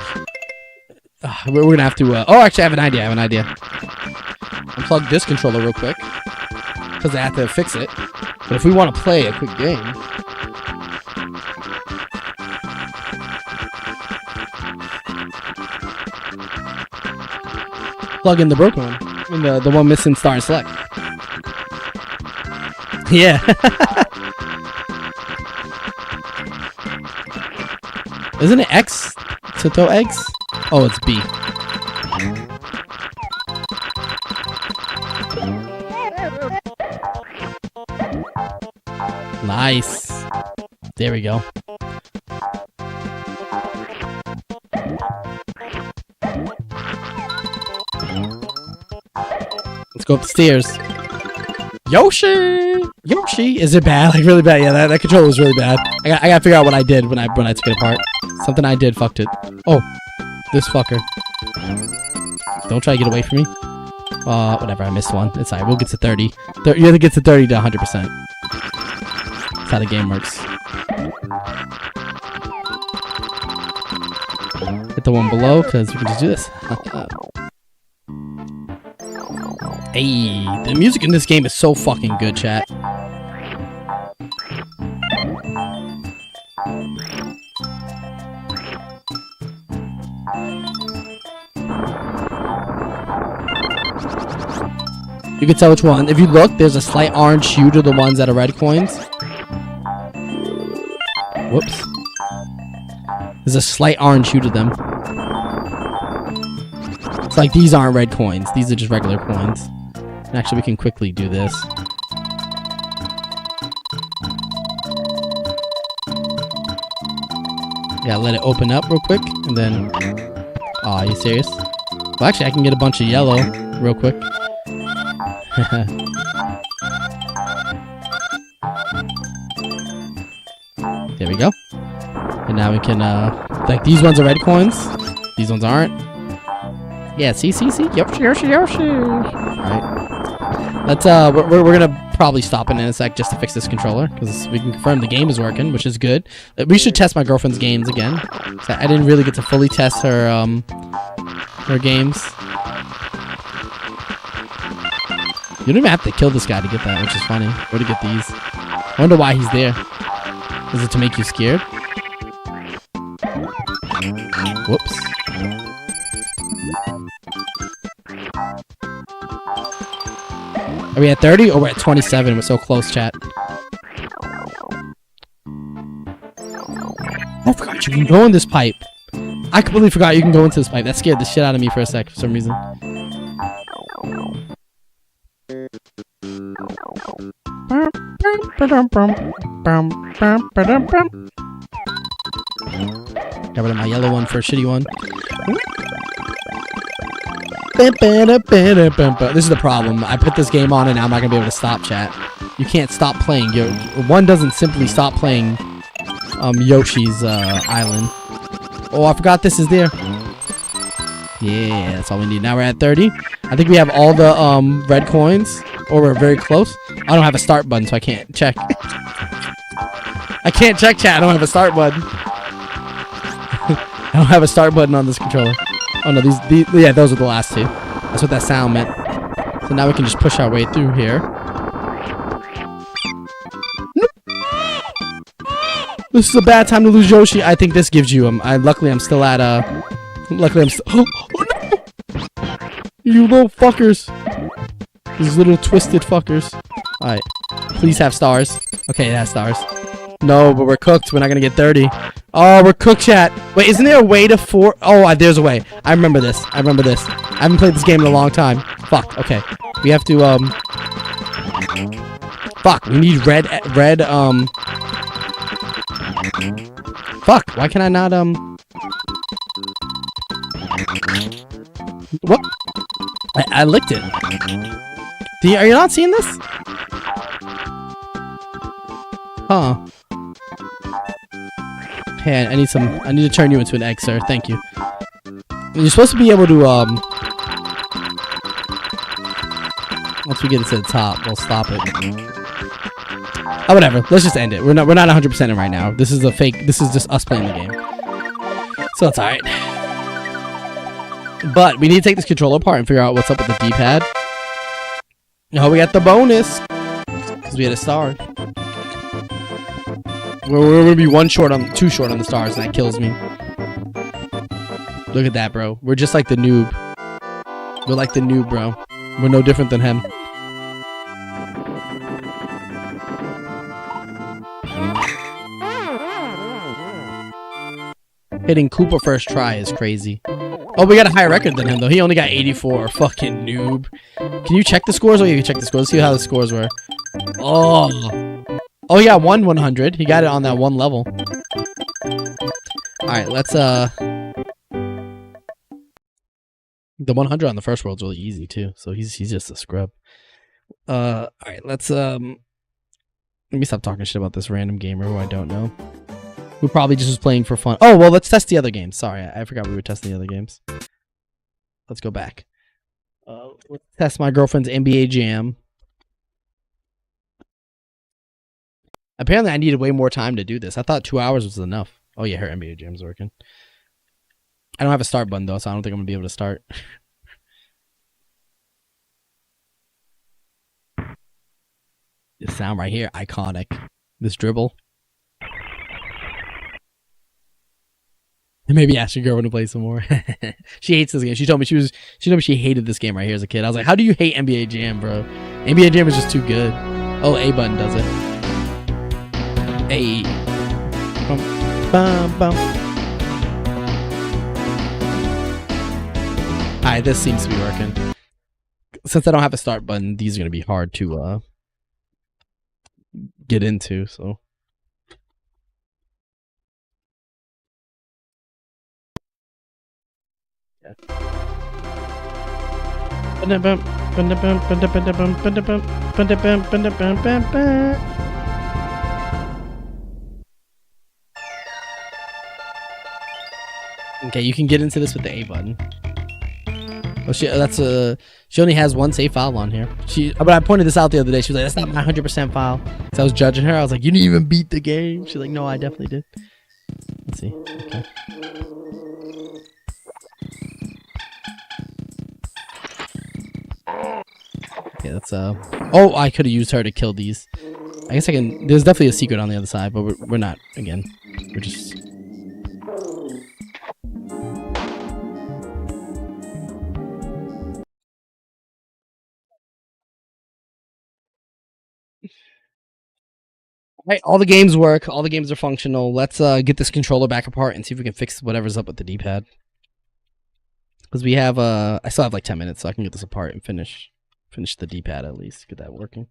We're gonna have to, oh, actually, I have an idea. Unplug this controller real quick. Because I have to fix it. But if we want to play a quick game... Plug in the broken one. I mean, the one missing start and select. Yeah. Isn't it X to throw eggs? Oh, it's B. Nice. There we go. Let's go up the stairs. Yoshi! Is it bad? Like really bad? Yeah, that controller was really bad. I gotta figure out what I did when I took it apart. Something I did fucked it. Oh, this fucker. Don't try to get away from me. Whatever. I missed one. It's alright. We'll get to 30. You have to get to 30 to 100%. That's how the game works. Hit the one below because we can just do this. Hey, the music in this game is so fucking good, chat. You can tell which one. If you look, there's a slight orange hue to the ones that are red coins. Whoops. There's a slight orange hue to them. It's like these aren't red coins. These are just regular coins. And actually, we can quickly do this. Yeah, let it open up real quick. And then... Aw, are you serious? Well, actually, I can get a bunch of yellow real quick. There we go. And now we can, like, these ones are red coins. These ones aren't. Yeah, see? Yoshi. Alright. Let's, we're gonna probably stop in a sec just to fix this controller, because we can confirm the game is working, which is good. We should test my girlfriend's games again. So I didn't really get to fully test her, her games. You don't even have to kill this guy to get that, which is funny. Or to get these. I wonder why he's there. Is it to make you scared? Whoops. Are we at 30 or we're at 27? We're so close, chat. I forgot you can go in this pipe. I completely forgot you can go into this pipe. That scared the shit out of me for a sec for some reason. Got rid of my yellow one for a shitty one. This is the problem. I put this game on and now I'm not gonna be able to stop, chat. You can't stop playing. One doesn't simply stop playing Yoshi's Island. Oh, I forgot this is there. Yeah, that's all we need. Now we're at 30. I think we have all the red coins, or we're very close. I don't have a start button, so I can't check. I can't check, chat. I don't have a start button. I don't have a start button on this controller. Oh no, these yeah, those are the last two. That's what that sound meant. So now we can just push our way through here. This is a bad time to lose Yoshi. I think this gives you him. Luckily I'm still at luckily I'm still. Oh no! You little fuckers. These little twisted fuckers. Alright. Please have stars. Okay, it has stars. No, but we're cooked. We're not gonna get 30. Oh, we're cooked, chat. Wait, isn't there a way to Oh, there's a way. I remember this. I haven't played this game in a long time. Fuck. Okay. We have to, Fuck. We need red, Fuck. Why can I not, What? I licked it. Are you not seeing this? Huh. Hey, I need to turn you into an egg, sir. Thank you. You're supposed to be able to, once we get it to the top, we'll stop it. Oh, whatever. Let's just end it. We're not 100% in right now. This is a fake. This is just us playing the game. So it's alright. But we need to take this controller apart and figure out what's up with the D-pad. Oh, we got the bonus. Because we had a star. We're gonna be too short on the stars, and that kills me. Look at that, bro. We're just like the noob. We're like the noob, bro. We're no different than him. Hitting Koopa first try is crazy. Oh, we got a higher record than him, though. He only got 84. Fucking noob. Can you check the scores? Oh, you can check the scores. Let's see how the scores were. Oh, yeah, 100. He got it on that one level. Alright, let's, the 100 on the first world's really easy, too. So he's just a scrub. Alright, let's, let me stop talking shit about this random gamer who I don't know. Who probably just was playing for fun. Oh, well, let's test the other games. Sorry, I forgot we were testing the other games. Let's go back. Let's test my girlfriend's NBA Jam. Apparently, I needed way more time to do this. I thought 2 hours was enough. Oh, yeah, her NBA Jam's working. I don't have a start button, though, so I don't think I'm going to be able to start. This sound right here, iconic. This dribble. Maybe ask your girlfriend to play some more. She hates this game. She told me she hated this game right here as a kid. I was like, how do you hate NBA Jam, bro? NBA Jam is just too good. Oh, A button does it. A. Bum, bum, bum. Alright, this seems to be working. Since I don't have a start button, these are going to be hard to get into, so. Yeah. Okay, you can get into this with the A button. Oh, she only has one save file on here. But I pointed this out the other day. She was like, "That's not my 100% file." So I was judging her. I was like, "You didn't even beat the game." She's like, "No, I definitely did." Let's see. Okay. Okay, that's Oh, I could have used her to kill these. I guess I can. There's definitely a secret on the other side, but we're not. Again, we're just. Right, all the games work. All the games are functional. Let's get this controller back apart and see if we can fix whatever's up with the D-pad. Because we have I still have like 10 minutes, so I can get this apart and finish the D-pad at least. Get that working.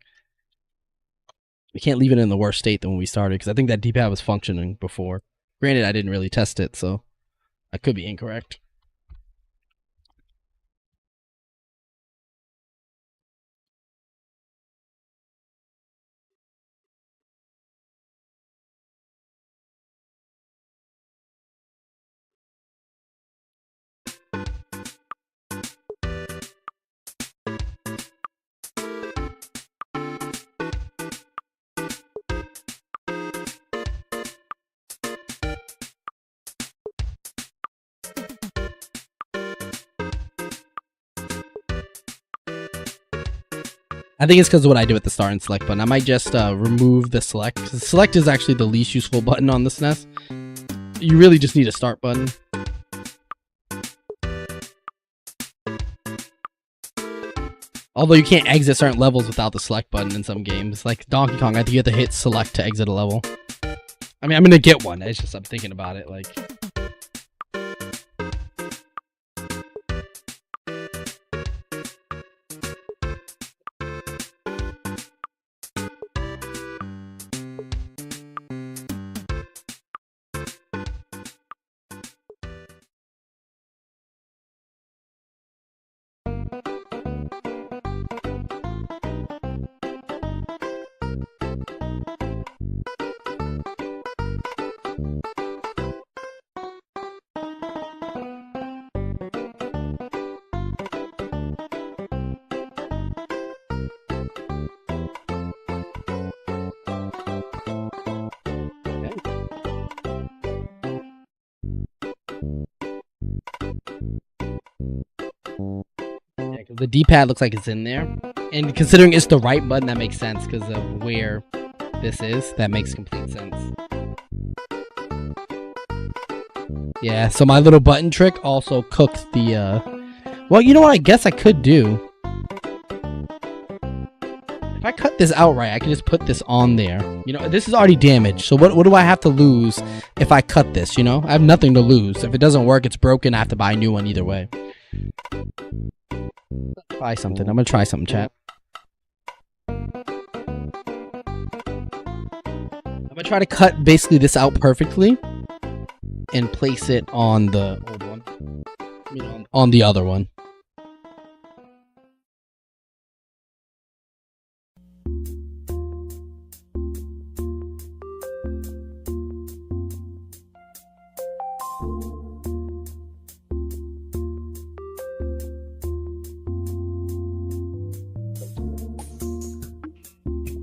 We can't leave it in the worst state than when we started, because I think that D-pad was functioning before. Granted, I didn't really test it, so I could be incorrect. I think it's because of what I do with the start and select button. I might just remove the select. The select is actually the least useful button on the SNES. You really just need a start button. Although you can't exit certain levels without the select button in some games. Like Donkey Kong, I think you have to hit select to exit a level. I mean, I'm going to get one. It's just I'm thinking about it. Like... The D-pad looks like it's in there, and considering it's the right button, that makes sense because of where this is. That makes complete sense. Yeah, so my little button trick also cooked the well, you know what I guess I could do? If I cut this outright, I can just put this on there. You know, this is already damaged, so what do I have to lose if I cut this, you know? I have nothing to lose. If it doesn't work, it's broken, I have to buy a new one either way. Try something. I'm gonna try something, chat. I'm gonna try to cut basically this out perfectly and place it on the old one. You know, on the other one.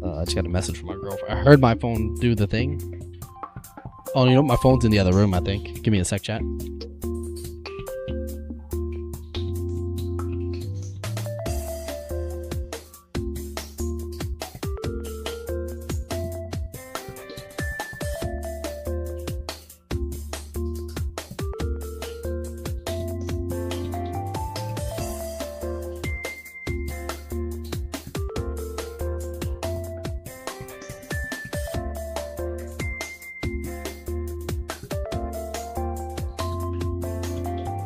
I just got a message from my girlfriend. I heard my phone do the thing. Oh, you know, my phone's in the other room, I think. Give me a sec, chat.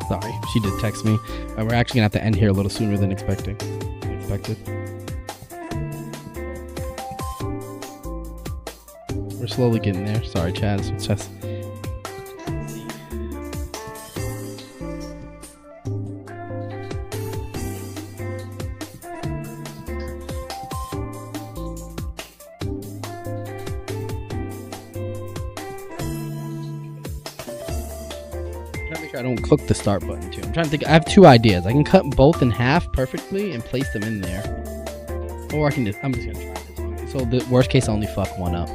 Sorry, she did text me. We're actually gonna have to end here a little sooner than expected. We're slowly getting there. Sorry, Chad. It's just... sure I don't click the start button too. I'm trying to think. I have two ideas. I can cut both in half perfectly and place them in there, or I'm just gonna try this one. So the worst case, I only fuck one up.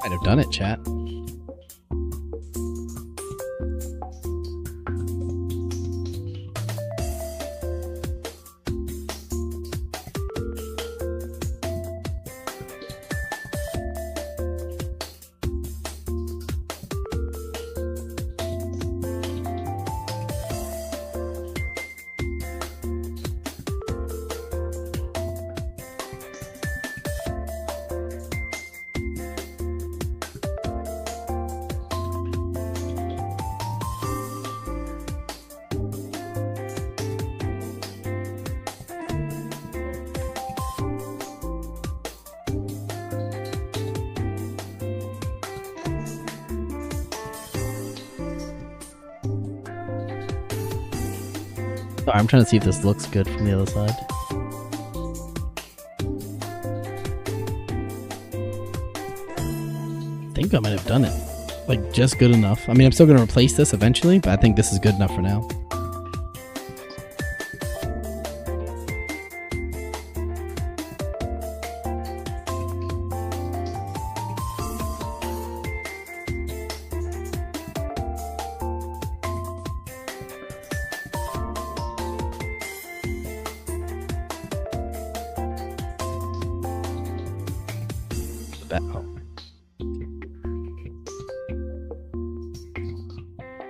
Might have done it, chat. Sorry, I'm trying to see if this looks good from the other side. I think I might have done it. Like, just good enough. I mean, I'm still going to replace this eventually, but I think this is good enough for now.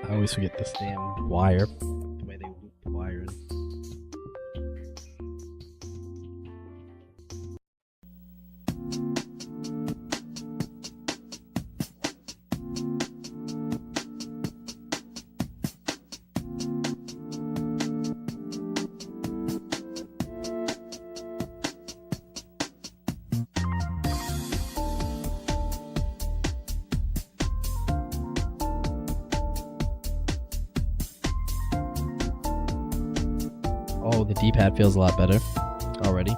I always forget this damn wire. The way they loop the wire in. Oh, the D-pad feels a lot better already.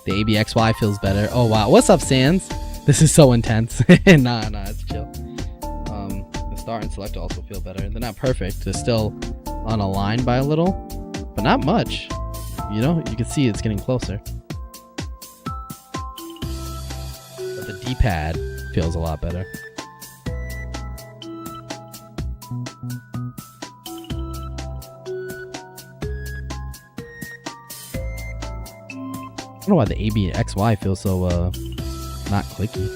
The ABXY feels better. Oh, wow. What's up, Sans? This is so intense. Nah, it's chill. The start and select also feel better. They're not perfect. They're still on a line by a little, but not much. You know, you can see it's getting closer. But the D-pad feels a lot better. I don't know why the ABXY feels so not clicky.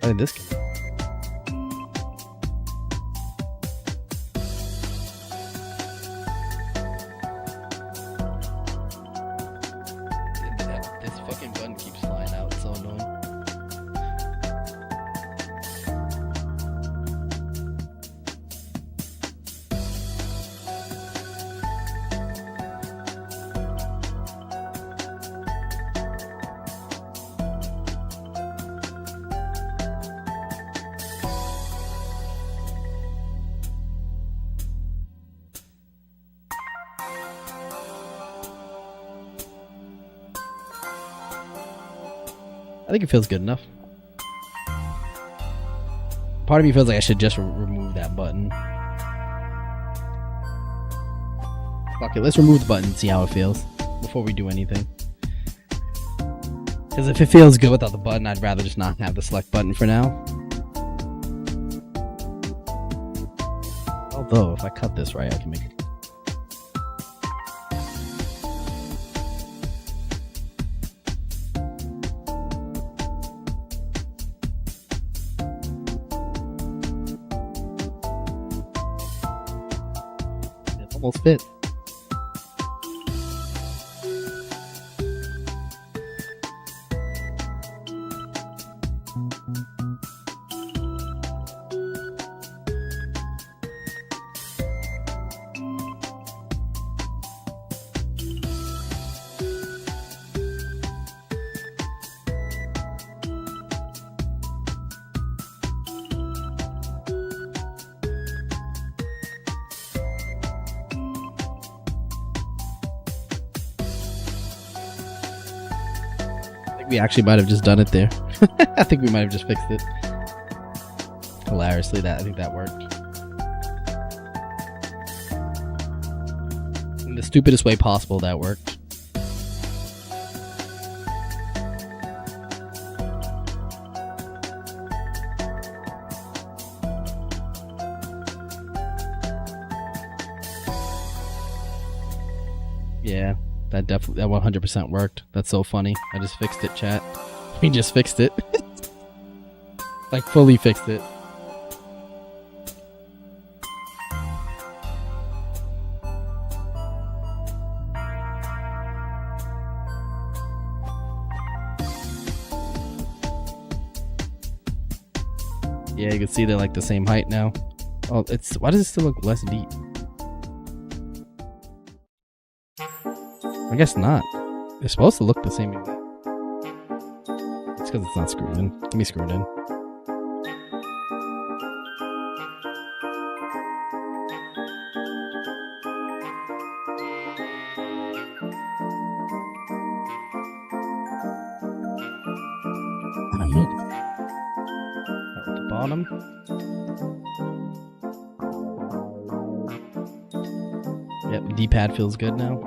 I think this can. This fucking button keeps flying out. It's so annoying. I think it feels good enough. Part of me feels like I should just remove that button. Fuck it, let's remove the button and see how it feels before we do anything. Because if it feels good without the button, I'd rather just not have the select button for now. Although, if I cut this right, I can make it. almost fit. We actually might have just done it there. I think we might have just fixed it. Hilariously, I think that worked. In the stupidest way possible, that worked. Yeah. That 100% worked. That's so funny. I just fixed it, chat. We just fixed it. Like, fully fixed it. Yeah, you can see they're like the same height now. Oh, why does it still look less deep? I guess not. They're supposed to look the same. It's because it's not screwed in. Let me screw it in. At the bottom. Yep, D-pad feels good now.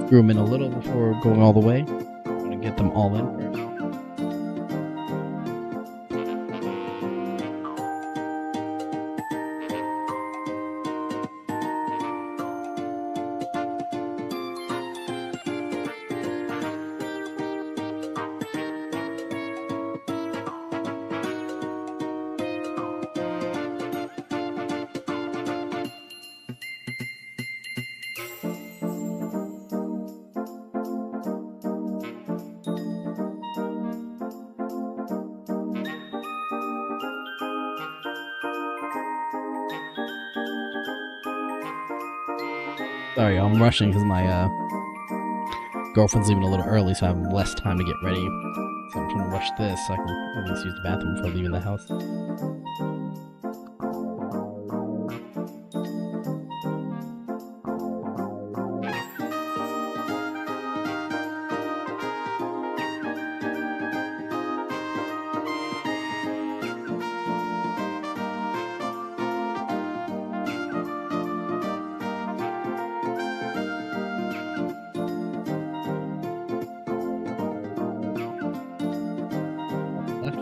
Screw them in a little before going all the way. I'm gonna get them all in first. Sorry, I'm rushing because my girlfriend's leaving a little early, so I have less time to get ready. So I'm trying to rush this so I can at least use the bathroom before leaving the house.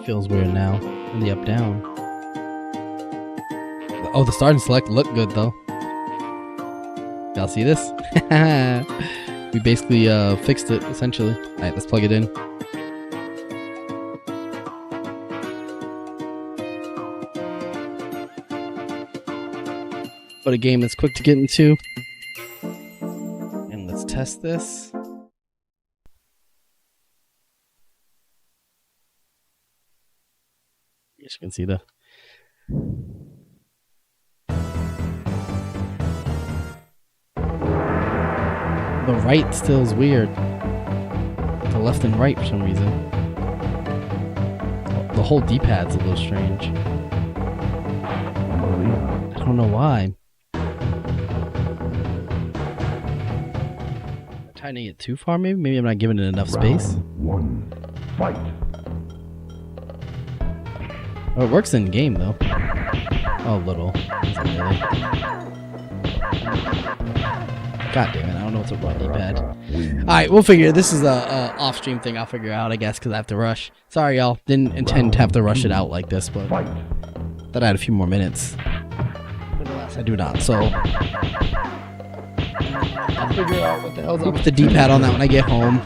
Feels weird now. And the up down. Oh, the start and select look good though. Y'all see this? We basically fixed it essentially. Alright, let's plug it in. But a game that's quick to get into. And let's test this. You can see the right still is weird. The left and right for some reason. The whole D-pad's a little strange. I don't know why. Tightening it too far maybe? Maybe I'm not giving it enough space. Round 1. Fight. Oh, it works in game though. Oh, a little. God damn it! I don't know what's up with D-pad. All right, we'll figure. This is a off-stream thing. I'll figure out, I guess, because I have to rush. Sorry, y'all. Didn't intend to have to rush it out like this, but thought I had a few more minutes. For the last SNES. I do not. So I'll figure out what the hell's up with the D-pad on that when I get home.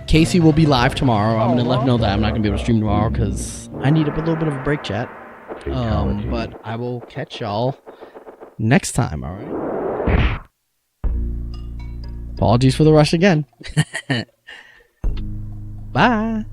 Casey will be live tomorrow. I'm gonna let him know that I'm not gonna be able to stream tomorrow because I need a little bit of a break, chat. But I will catch y'all next time. All right. Apologies for the rush again. Bye.